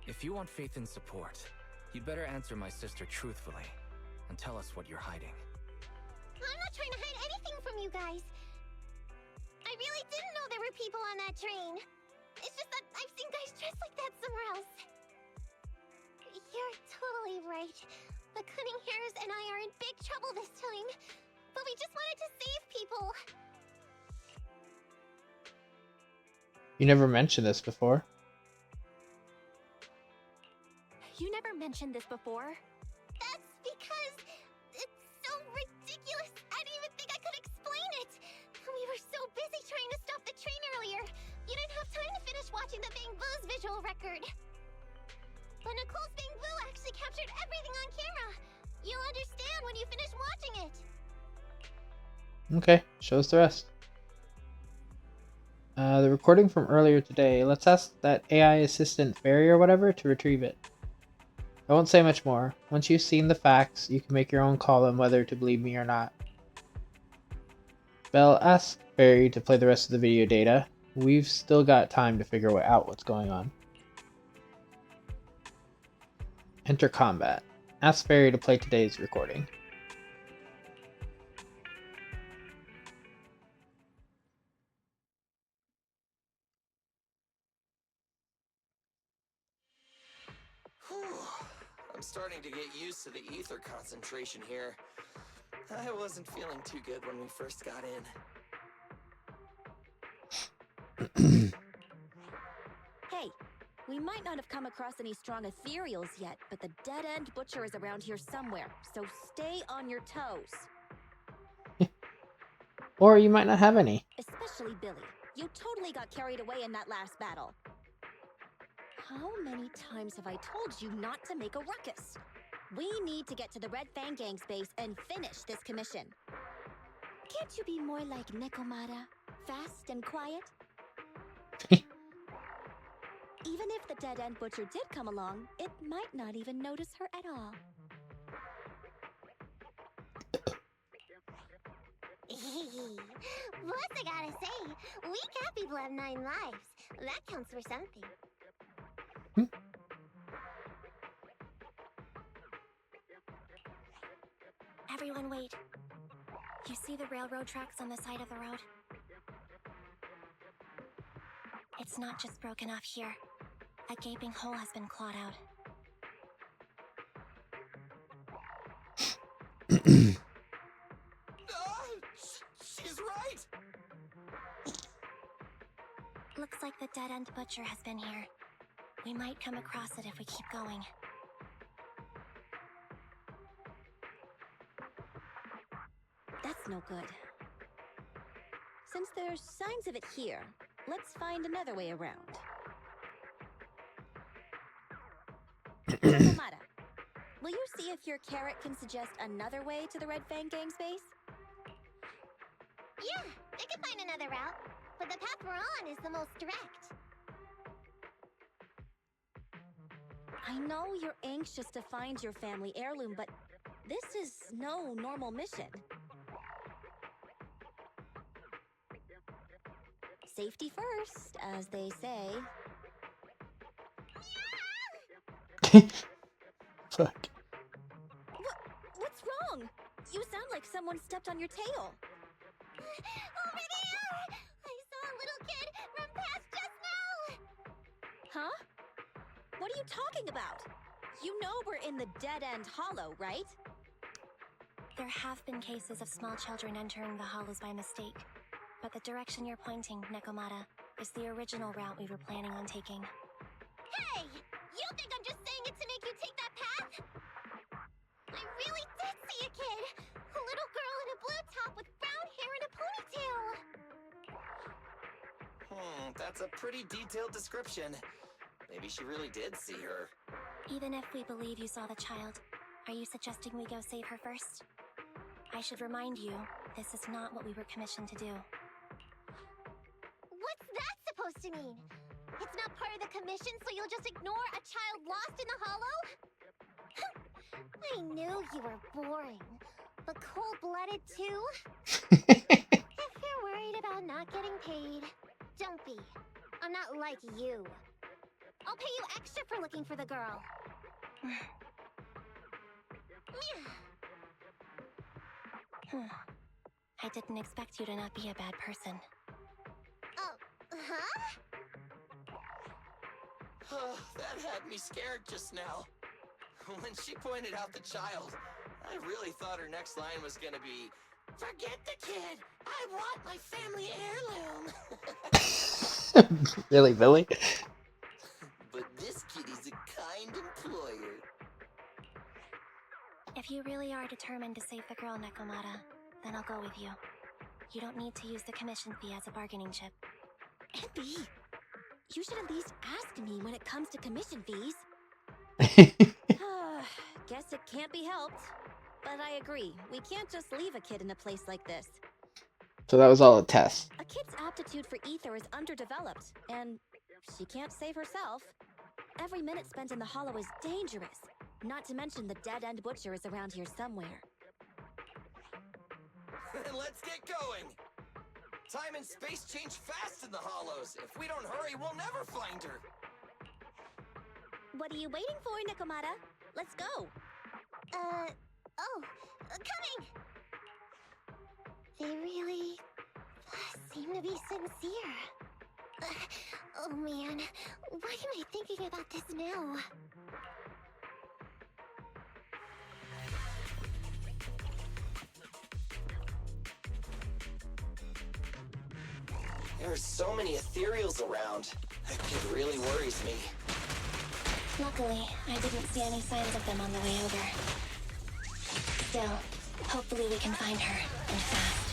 If you want faith and support, you'd better answer my sister truthfully and tell us what you're hiding. I'm not trying to hide anything from you guys. I really didn't know there were people on that train. It's just that I've seen guys dressed like that somewhere else. You're totally right. The Cunning Hares and I are in big trouble this time. But we just wanted to save people. You never mentioned this before. You never mentioned this before? That's because it's so ridiculous. I didn't even think I could explain it. We were so busy trying to stop the train earlier. You didn't have time to finish watching the Bang Boo's visual record. But Nicole's Bang Boo actually captured everything on camera. You'll understand when you finish watching it. Okay, show us the rest. The recording from earlier today. Let's ask that AI assistant Fairy or whatever to retrieve it. I won't say much more. Once you've seen the facts, you can make your own call on whether to believe me or not. Belle, ask Fairy to play the rest of the video data. We've still got time to figure out what's going on. Enter combat. Ask Fairy to play today's recording. I'm starting to get used to the ether concentration here. I wasn't feeling too good when we first got in. Hey, we might not have come across any strong ethereals yet, but the dead-end butcher is around here somewhere, so stay on your toes. Or you might not have any. Especially Billy. You totally got carried away in that last battle. How many times have I told you not to make a ruckus? We need to get to the Red Fang Gang's base and finish this commission. Can't you be more like Nekomata? Fast and quiet? Even if the dead-end butcher did come along, it might not even notice her at all. Plus, I gotta say, we cat people have 9 lives. That counts for something. Everyone wait. You see the railroad tracks on the side of the road? It's not just broken off here. A gaping hole has been clawed out. She's right! Looks like the dead-end butcher has been here. We might come across it if we keep going. That's no good. Since there's signs of it here, let's find another way around. Nekomata, will you see if your carrot can suggest another way to the Red Fang Gang's base? Yeah, they could find another route, but the path we're on is the most direct. I know you're anxious to find your family heirloom, but this is no normal mission. Safety first, as they say. Fuck. What's wrong? You sound like someone stepped on your tail. Over there! I saw a little kid run past just now! talking about? You know we're in the dead-end hollow, right? There have been cases of small children entering the hollows by mistake, but the direction you're pointing, Nekomata, is the original route we were planning on taking. Hey! You think I'm just saying it to make you take that path? I really did see a kid! A little girl in a blue top with brown hair and a ponytail! That's a pretty detailed description. Maybe she really did see her. Even if we believe you saw the child, are you suggesting we go save her first? I should remind you, this is not what we were commissioned to do. What's that supposed to mean? It's not part of the commission, so you'll just ignore a child lost in the hollow? I knew you were boring, but cold-blooded too? If you're worried about not getting paid, don't be. I'm not like you. I'll pay you extra for looking for the girl. I didn't expect you to not be a bad person. Oh, huh? That had me scared just now. When she pointed out the child, I really thought her next line was gonna be, "Forget the kid! I want my family heirloom!" Really, Billy? But this kid is a kind employer. If you really are determined to save the girl, Nekomata, then I'll go with you. You don't need to use the commission fee as a bargaining chip. Abby, you should at least ask me when it comes to commission fees. Guess it can't be helped. But I agree, we can't just leave a kid in a place like this. So that was all a test. A kid's aptitude for ether is underdeveloped, and she can't save herself. Every minute spent in the hollow is dangerous. Not to mention the dead-end butcher is around here somewhere. Let's get going! Time and space change fast in the hollows. If we don't hurry, we'll never find her. What are you waiting for, Nekomata? Let's go. Coming! They really seem to be sincere. Oh man, why am I thinking about this now? There are so many ethereals around. That kid really worries me. Luckily, I didn't see any signs of them on the way over. Still, hopefully we can find her, and fast.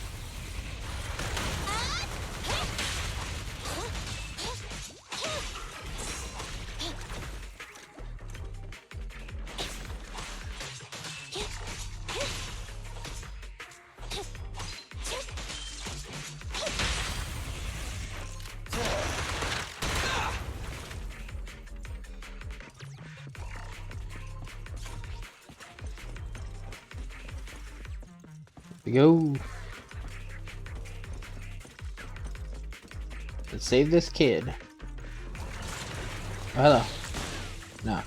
We go. Let's save this kid. Oh, hello. No.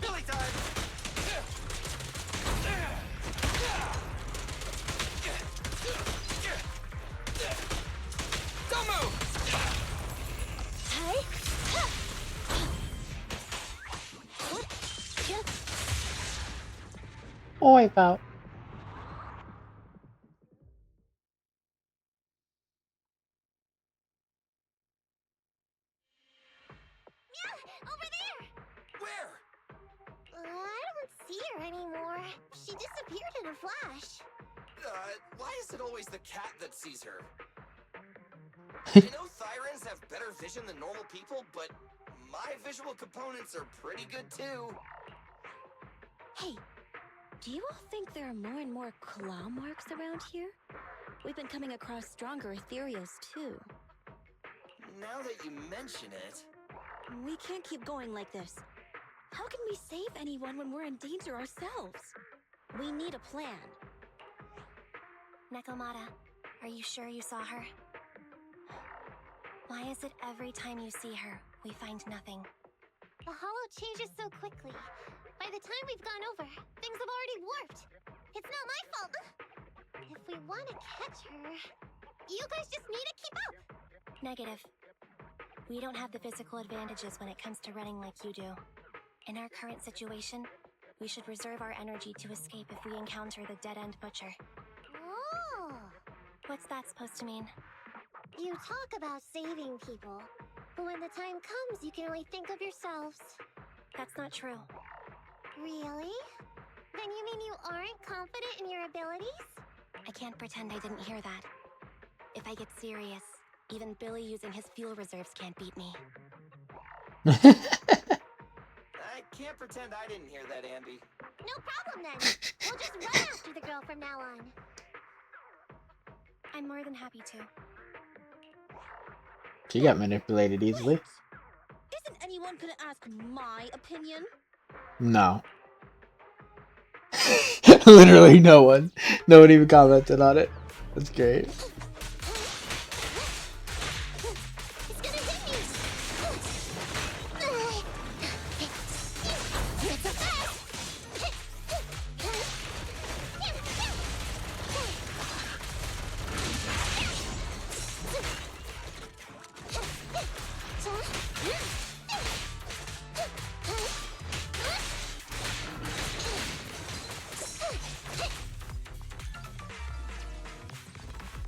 Billy time! Don't move! Wipe out. Over there! Where? I don't see her anymore. She disappeared in a flash. Why is it always the cat that sees her? I know Thyrans have better vision than normal people, but my visual components are pretty good too. Hey, do you all think there are more and more claw marks around here? We've been coming across stronger ethereals too. Now that you mention it... We can't keep going like this. How can we save anyone when we're in danger ourselves? We need a plan. Nekomata, are you sure you saw her? Why is it every time you see her, we find nothing? The hollow changes so quickly. By the time we've gone over, things have already warped. It's not my fault. If we want to catch her, you guys just need to keep up. Negative. We don't have the physical advantages when it comes to running like you do. In our current situation, we should reserve our energy to escape if we encounter the dead-end butcher. Oh! What's that supposed to mean? You talk about saving people, but when the time comes, you can only think of yourselves. That's not true. Really? Then you mean you aren't confident in your abilities? I can't pretend I didn't hear that. If I get serious, even Billy using his fuel reserves can't beat me. I can't pretend I didn't hear that, Ambi. No problem then. We'll just run after the girl from now on. I'm more than happy to. She got manipulated easily. Isn't anyone gonna ask my opinion? No. Literally no one. No one even commented on it. That's great. It's gonna hit me! It's a fast!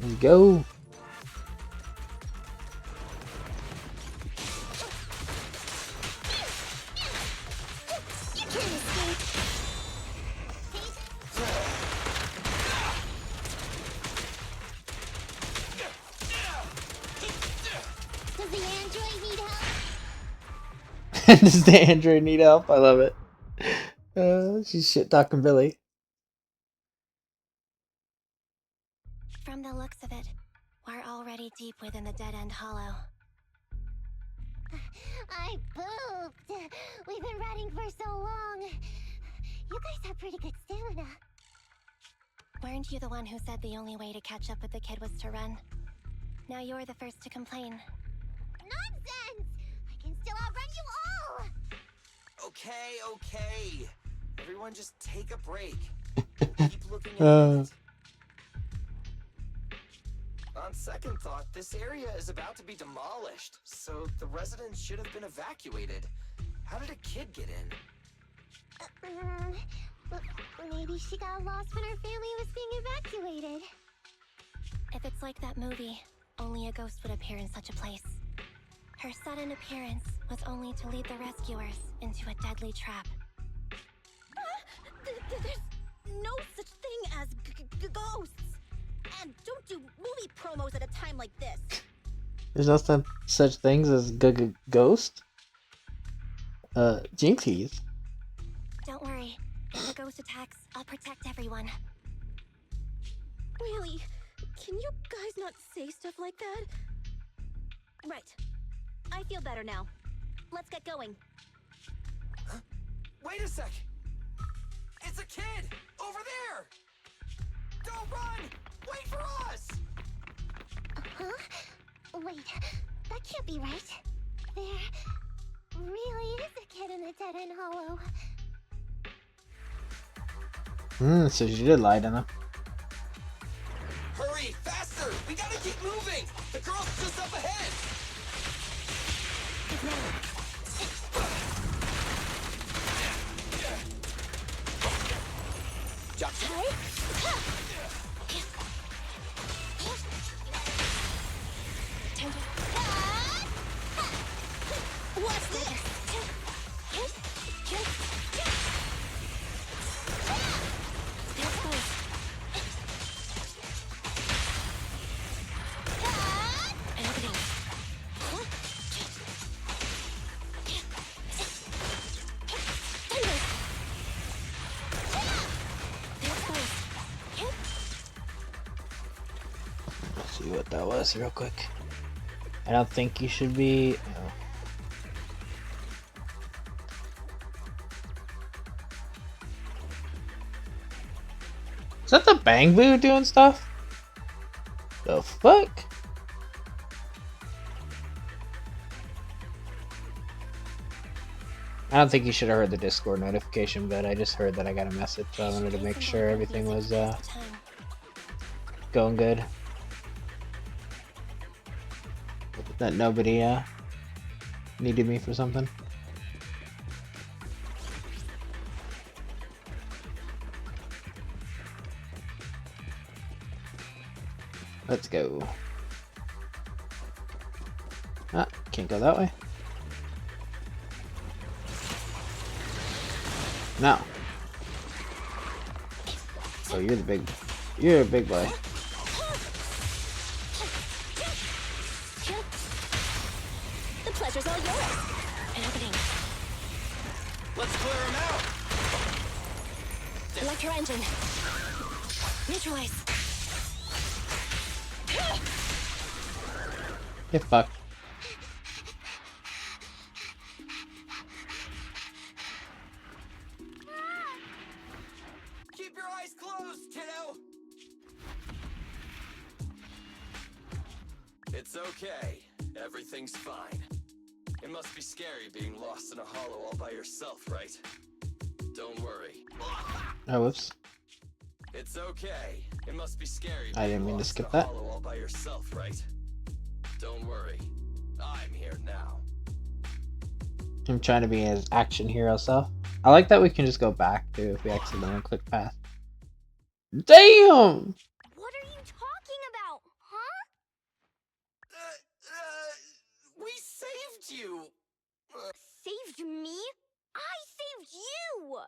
Let's go. You can't escape! Does the android need help? Does the android need help? I love it. She's shit talking Billy. From the looks of it, we're already deep within the dead-end hollow. I pooped! We've been running for so long. You guys have pretty good stamina. Weren't you the one who said the only way to catch up with the kid was to run? Now you're the first to complain. Nonsense! I can still outrun you all! Okay. Everyone just take a break. Keep looking at it. On second thought, this area is about to be demolished, so the residents should have been evacuated. How did a kid get in? Maybe she got lost when her family was being evacuated. If it's like that movie, only a ghost would appear in such a place. Her sudden appearance was only to lead the rescuers into a deadly trap. There's no such thing as ghosts! And don't do movie promos at a time like this! There's no such things as ghost? Jinxies. Don't worry. If the ghost attacks, I'll protect everyone. Really? Can you guys not say stuff like that? Right. I feel better now. Let's get going. Wait a sec! It's a kid! Over there! Don't run! Wait for us! Huh? Wait, that can't be right. There really is a kid in the dead-end hollow. So she did lie to them. Hurry, faster! We gotta keep moving! The girl's just up ahead! Jump. What's this? Let's see what that was real quick. I don't think you should be. Oh. Is that the Bang Boo doing stuff? The fuck? I don't think you should have heard the Discord notification, but I just heard that I got a message, so I wanted to make sure everything was going good. That nobody needed me for something. Let's go. Ah, can't go that way. No. Oh, you're a big boy. The pleasure's all yours. An opening. Let's clear him out. Electro engine. Neutralize. Get fucked. Keep your eyes closed, kiddo. It's okay. Everything's fine. It must be scary being lost in a hollow all by yourself, right? Don't worry. Oh, whoops. It's okay. It must be scary I being didn't mean to lost skip in a that. hollow all by yourself, right? Don't worry. I'm here now. I'm trying to be his action hero self. I like that we can just go back too if we accidentally click past. Damn! What are you talking about, huh? We saved you. Saved me? I saved you!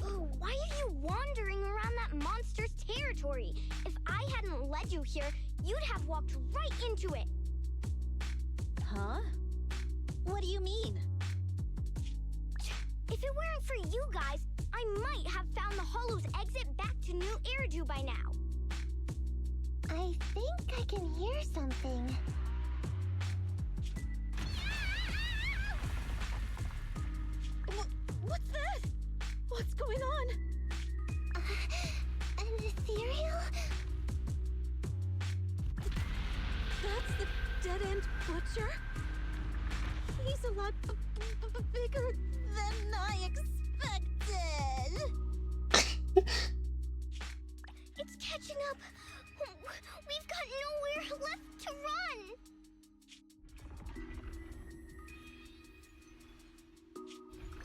Oh, why are you wandering around that monster's territory? If I hadn't led you here, you'd have walked right into it. Huh? What do you mean? If it weren't for you guys, I might have found the Hollow's exit back to New Eridu by now. I think I can hear something. What's that? What's going on? An ethereal? That's the dead-end butcher? He's a lot bigger than I expected. It's catching up. We've got nowhere left to run.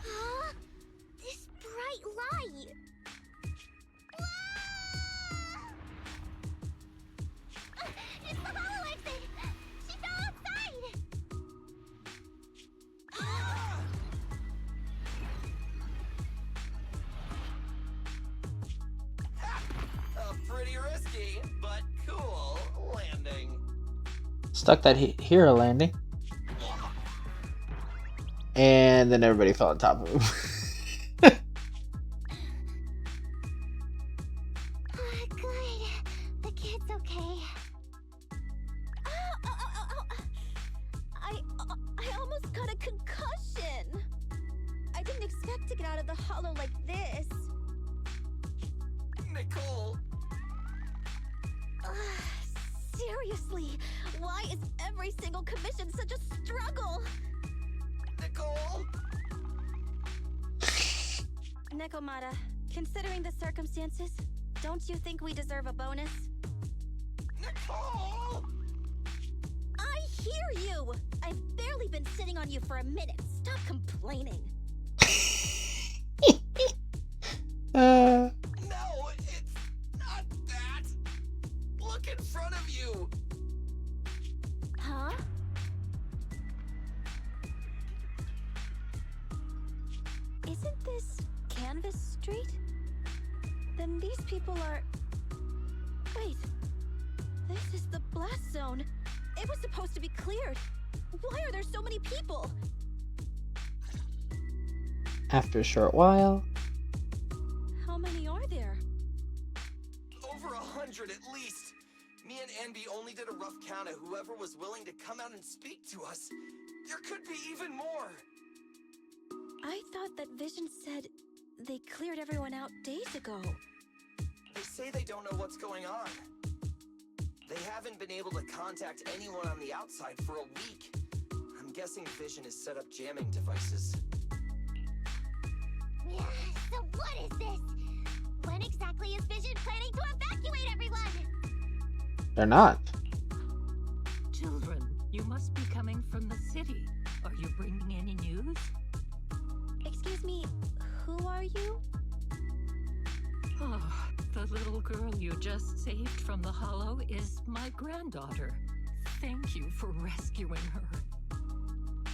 Huh? This bright light. Ah! It's the hollow exit. She fell outside. Pretty risky, but cool landing. Stuck that hero landing. And then everybody fell on top of him. Good. The kid's okay. I almost got a concussion. I didn't expect to get out of the hollow like this. Nicole. Seriously, why is every single commission such a struggle? Nicole. Nekomata, considering the circumstances, don't you think we deserve a bonus? Nicole. I hear you! I've barely been sitting on you for a minute. Stop complaining. No, it's not that. Look in front of you. Huh? Isn't this Canvas Street? Then these people are... Wait. This is the blast zone. It was supposed to be cleared. Why are there so many people? After a short while. How many are there? Over 100 at least. Me and Anby only did a rough count of whoever was willing to come out and speak to us. There could be even more. I thought that Vision said they cleared everyone out days ago. They say they don't know what's going on. They haven't been able to contact anyone on the outside for a week. I'm guessing Vision has set up jamming devices. So what is this? When exactly is Vision planning to evacuate everyone? They're not. Children, you must be coming from the city. Are you bringing any news? Excuse me, who are you? Oh, the little girl you just saved from the hollow is my granddaughter. Thank you for rescuing her.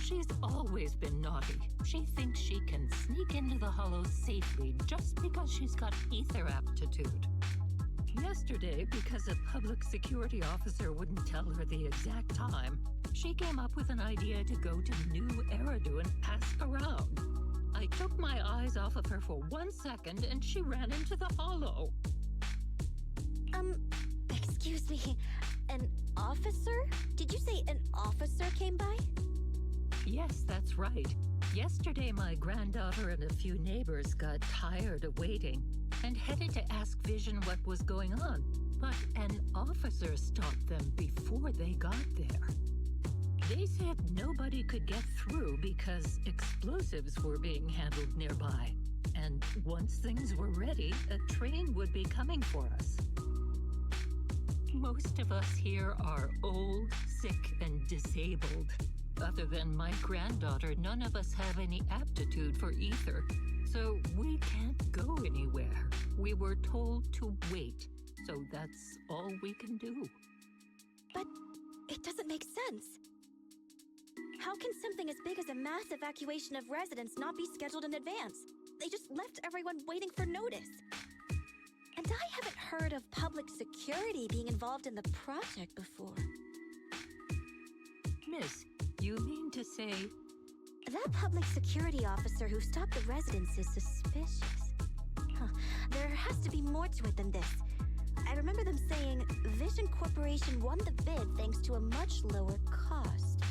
She's always been naughty. She thinks she can sneak into the hollow safely just because she's got ether aptitude. Yesterday, because a public security officer wouldn't tell her the exact time, she came up with an idea to go to New Eridu and pass around. I took my eyes off of her for 1 second and she ran into the hollow. Excuse me, an officer? Did you say an officer came by? Yes, that's right. Yesterday, my granddaughter and a few neighbors got tired of waiting and headed to ask Vision what was going on, but an officer stopped them before they got there. They said nobody could get through because explosives were being handled nearby, and once things were ready, a train would be coming for us. Most of us here are old, sick, and disabled. Other than my granddaughter, none of us have any aptitude for ether, so we can't go anywhere. We were told to wait, so that's all we can do. But it doesn't make sense. How can something as big as a mass evacuation of residents not be scheduled in advance? They just left everyone waiting for notice. And I haven't heard of public security being involved in the project before. Miss, you mean to say... That public security officer who stopped the residents is suspicious. There has to be more to it than this. I remember them saying Vision Corporation won the bid thanks to a much lower cost.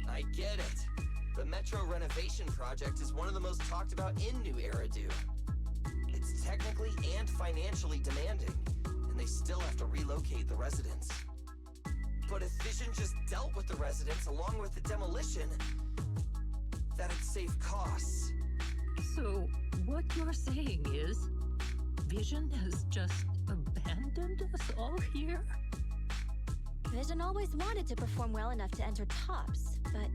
I get it. The Metro renovation project is one of the most talked about in New Eridu. It's technically and financially demanding, and they still have to relocate the residents. But if Vision just dealt with the residents along with the demolition, that'd save costs. So, what you're saying is, Vision has just abandoned us all here? Vision always wanted to perform well enough to enter tops, but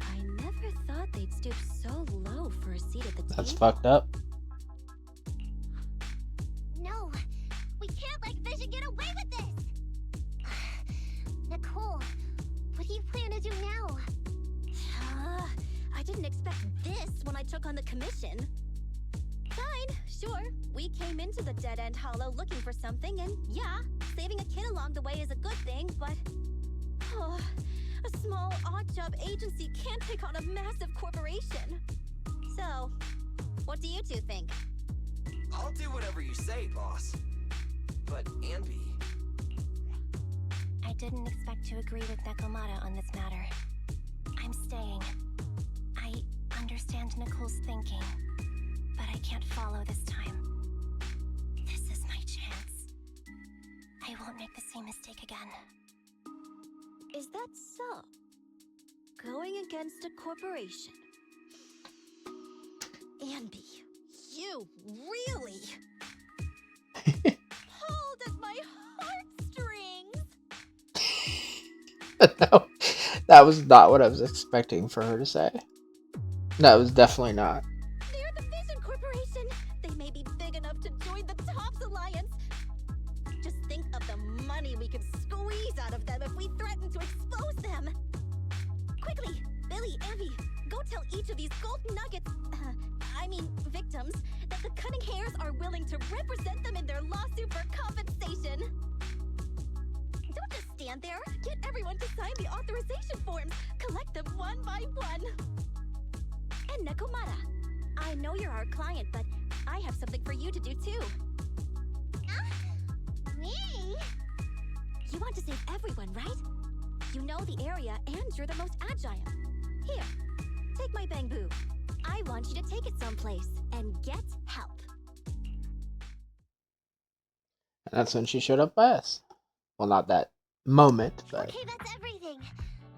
I never thought they'd stoop so low for a seat at the table. That's fucked up. No, we can't let Vision get away with this! Nicole, what do you plan to do now? I didn't expect this when I took on the commission. Fine, sure. We came into the dead-end hollow looking for something, and yeah, saving a kid along the way is a good thing, but... a small, odd-job agency can't take on a massive corporation. So, what do you two think? I'll do whatever you say, boss. But, Anby... I didn't expect to agree with Nekomata on this matter. I'm staying. I understand Nicole's thinking, but I can't follow this time. This is my chance. I won't make the same mistake again. Is that so? Going against a corporation? Anby, you really... pulled at my heartstrings! No, that was not what I was expecting for her to say. That was definitely not. They're the Vision Corporation! They may be big enough to join the Tops Alliance! Just think of the money we could squeeze out of them if we threaten to expose them! Quickly, Billy, Abby, go tell each of these gold nuggets, victims, that the Cunning Hairs are willing to represent them in their lawsuit for compensation! Don't just stand there! Get everyone to sign the authorization forms! Collect them one by one! And Nekomata, I know you're our client, but I have something for you to do too. Me? You want to save everyone, right? You know the area and you're the most agile. Here, take my bamboo. I want you to take it someplace and get help. And that's when she showed up by us. Well, not that moment, but Okay, that's everything.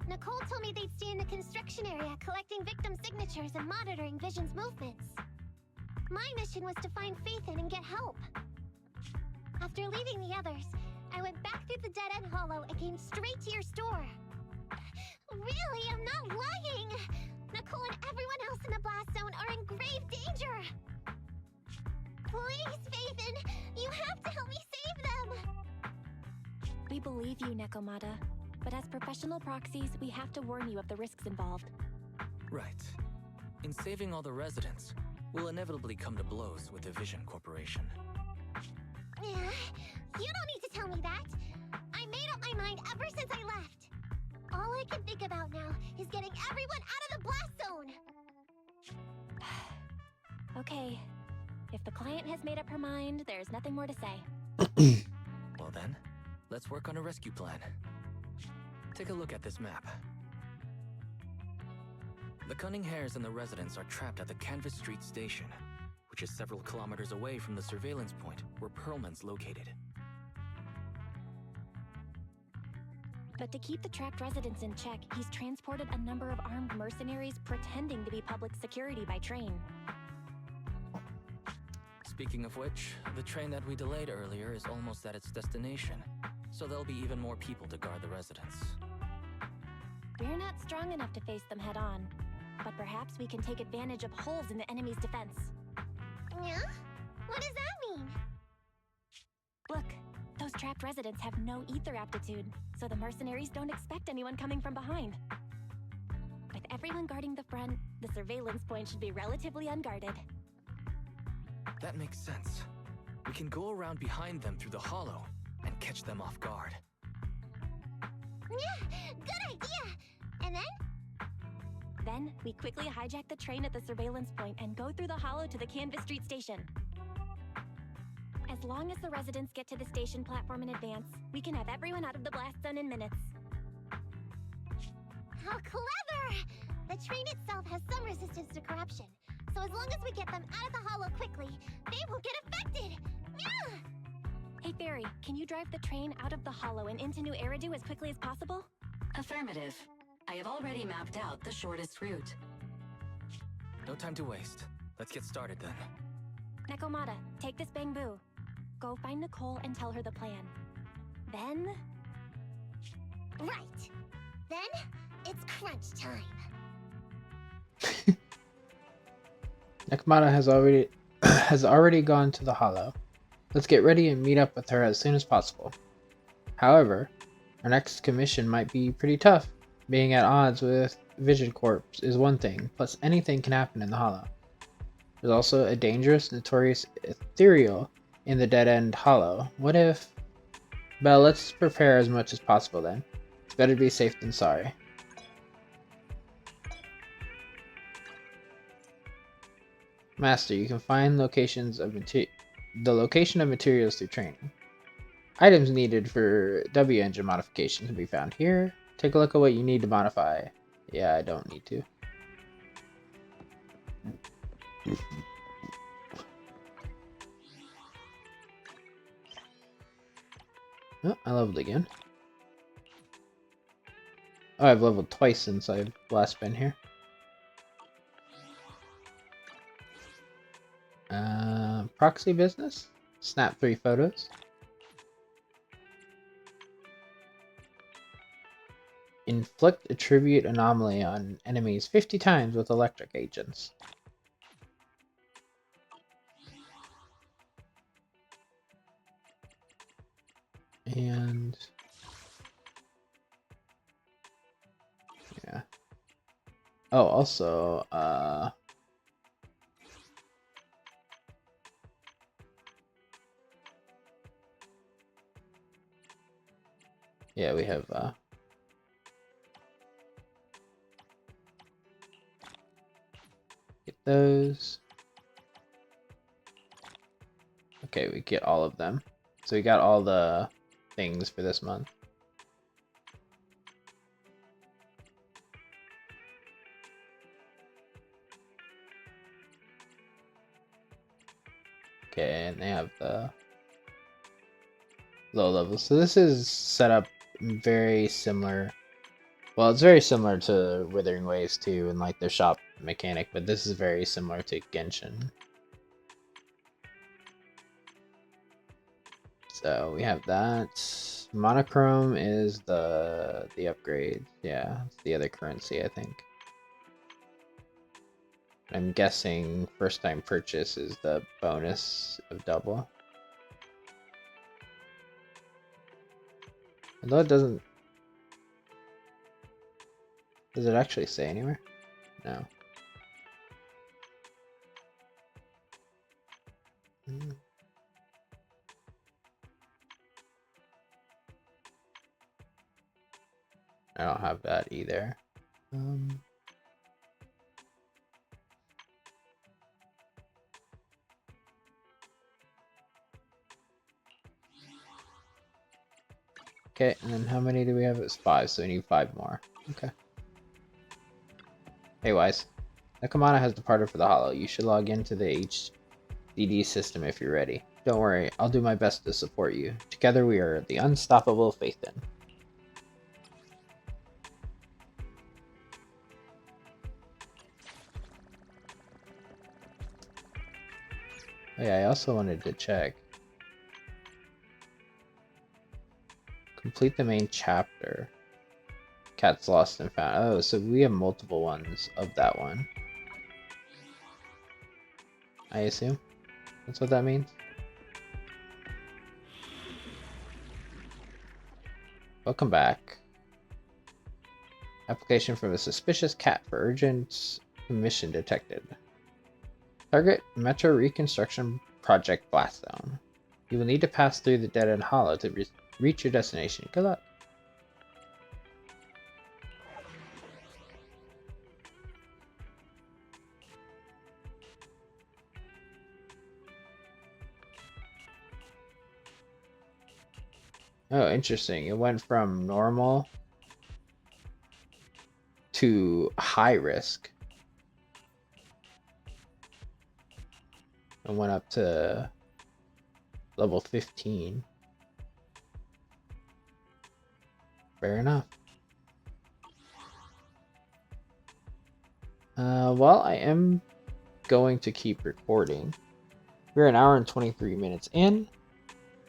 Nicole told me they'd stay in the construction area, collecting victim signatures and monitoring Vision's movements. My mission was to find Faithin and get help. After leaving the others, I went back through the dead-end hollow and came straight to your store. Really, I'm not lying! Nicole and everyone else in the blast zone are in grave danger! Please, Faithin, you have to help me save them! We believe you, Nekomata. But as professional proxies, we have to warn you of the risks involved. Right. In saving all the residents, we'll inevitably come to blows with the Vision Corporation. Yeah, you don't need to tell me that. I made up my mind ever since I left. All I can think about now is getting everyone out of the blast zone. Okay. If the client has made up her mind, there's nothing more to say. Well then, let's work on a rescue plan. Take a look at this map. The Cunning Hares and the residents are trapped at the Canvas Street station, which is several kilometers away from the surveillance point where Perlman's located. But to keep the trapped residents in check, he's transported a number of armed mercenaries pretending to be public security by train. Speaking of which, the train that we delayed earlier is almost at its destination, so there'll be even more people to guard the residents. We're not strong enough to face them head on, but perhaps we can take advantage of holes in the enemy's defense. Yeah? What does that mean? Look, those trapped residents have no ether aptitude, so the mercenaries don't expect anyone coming from behind. With everyone guarding the front, the surveillance point should be relatively unguarded. That makes sense. We can go around behind them through the hollow and catch them off guard. Yeah, good idea! And then? Then, we quickly hijack the train at the surveillance point and go through the hollow to the Canvas Street station. As long as the residents get to the station platform in advance, we can have everyone out of the blast zone in minutes. How clever! The train itself has some resistance to corruption, so as long as we get them out of the hollow quickly, they won't get affected! Yeah! Hey Fairy, can you drive the train out of the hollow and into New Eridu as quickly as possible? Affirmative. I have already mapped out the shortest route. No time to waste. Let's get started then. Nekomata, take this bamboo. Go find Nicole and tell her the plan. Then... Right! Then, it's crunch time. Nekomata has already gone to the hollow. Let's get ready and meet up with her as soon as possible. However, our next commission might be pretty tough. Being at odds with Vision Corp is one thing, plus anything can happen in the hollow. There's also a dangerous, notorious ethereal in the dead-end hollow. What if... Well, let's prepare as much as possible then. It's better to be safe than sorry. Master, you can find locations of the location of materials through training. Items needed for W engine modification can be found here. Take a look at what you need to modify. Yeah, I don't need to. Oh, I leveled again. Oh, I've leveled twice since I've last been here. Proxy business. Snap 3 photos. Inflict attribute anomaly on enemies 50 times with electric agents. And... yeah. Oh, also, yeah, we have, get those. Okay, we get all of them. So we got all the things for this month. Okay, and they have the low level. So this is set up very similar. Well, it's very similar to Withering Waves too, and like their shop mechanic, but this is very similar to Genshin. So we have that. Monochrome is the upgrade. Yeah, it's the other currency, I think. I'm guessing first time purchase is the bonus of double. Although it doesn't... Does it actually say anywhere? No. I don't have that either. Okay, and then how many do we have? It's 5, so we need 5 more. Okay. Hey, Wise. Nakamana has departed for the Hollow. You should log into the HDD system if you're ready. Don't worry, I'll do my best to support you. Together we are the unstoppable Faithin. Oh yeah, I also wanted to check. Complete the main chapter. Cat's lost and found. Oh, so we have multiple ones of that one. I assume? That's what that means? Welcome back. Application from a suspicious cat for urgent mission detected. Target Metro Reconstruction Project Blast Zone. You will need to pass through the dead end hollow to reach your destination. Good luck. Oh, interesting. It went from normal to high risk. And went up to level 15. Fair enough. Well, I am going to keep recording. We're an hour and 23 minutes in.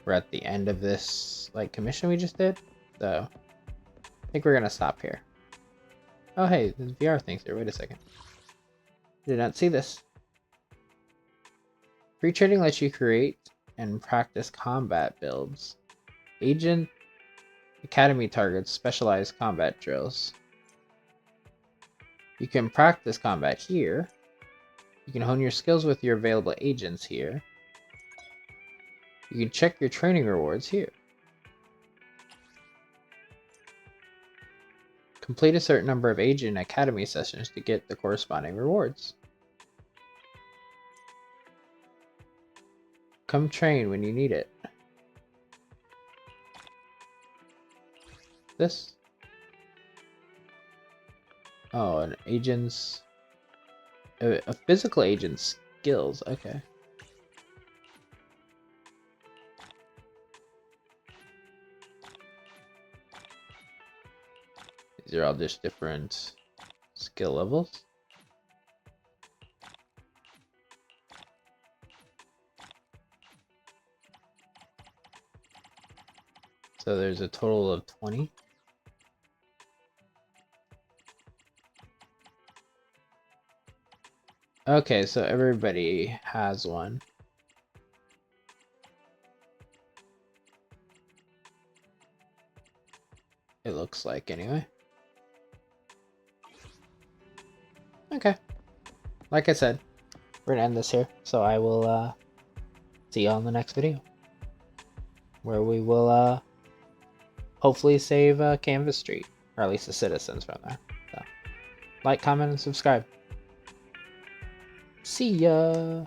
We're at the end of this commission we just did. So I think we're gonna stop here. Oh hey, the VR thing's here. Wait a second. Did not see this. Free trading lets you create and practice combat builds. Agent Academy targets specialized combat drills. You can practice combat here. You can hone your skills with your available agents here. You can check your training rewards here. Complete a certain number of Agent Academy sessions to get the corresponding rewards. Come train when you need it. This? Oh, an agent's... A physical agent's skills, okay. These are all just different skill levels. So there's a total of 20. Okay, so everybody has one. It looks like, anyway. Okay. Like I said, we're gonna end this here. So I will see you all in the next video, where we will hopefully save Canvas Street, or at least the citizens from there. So, like, comment, and subscribe. See ya!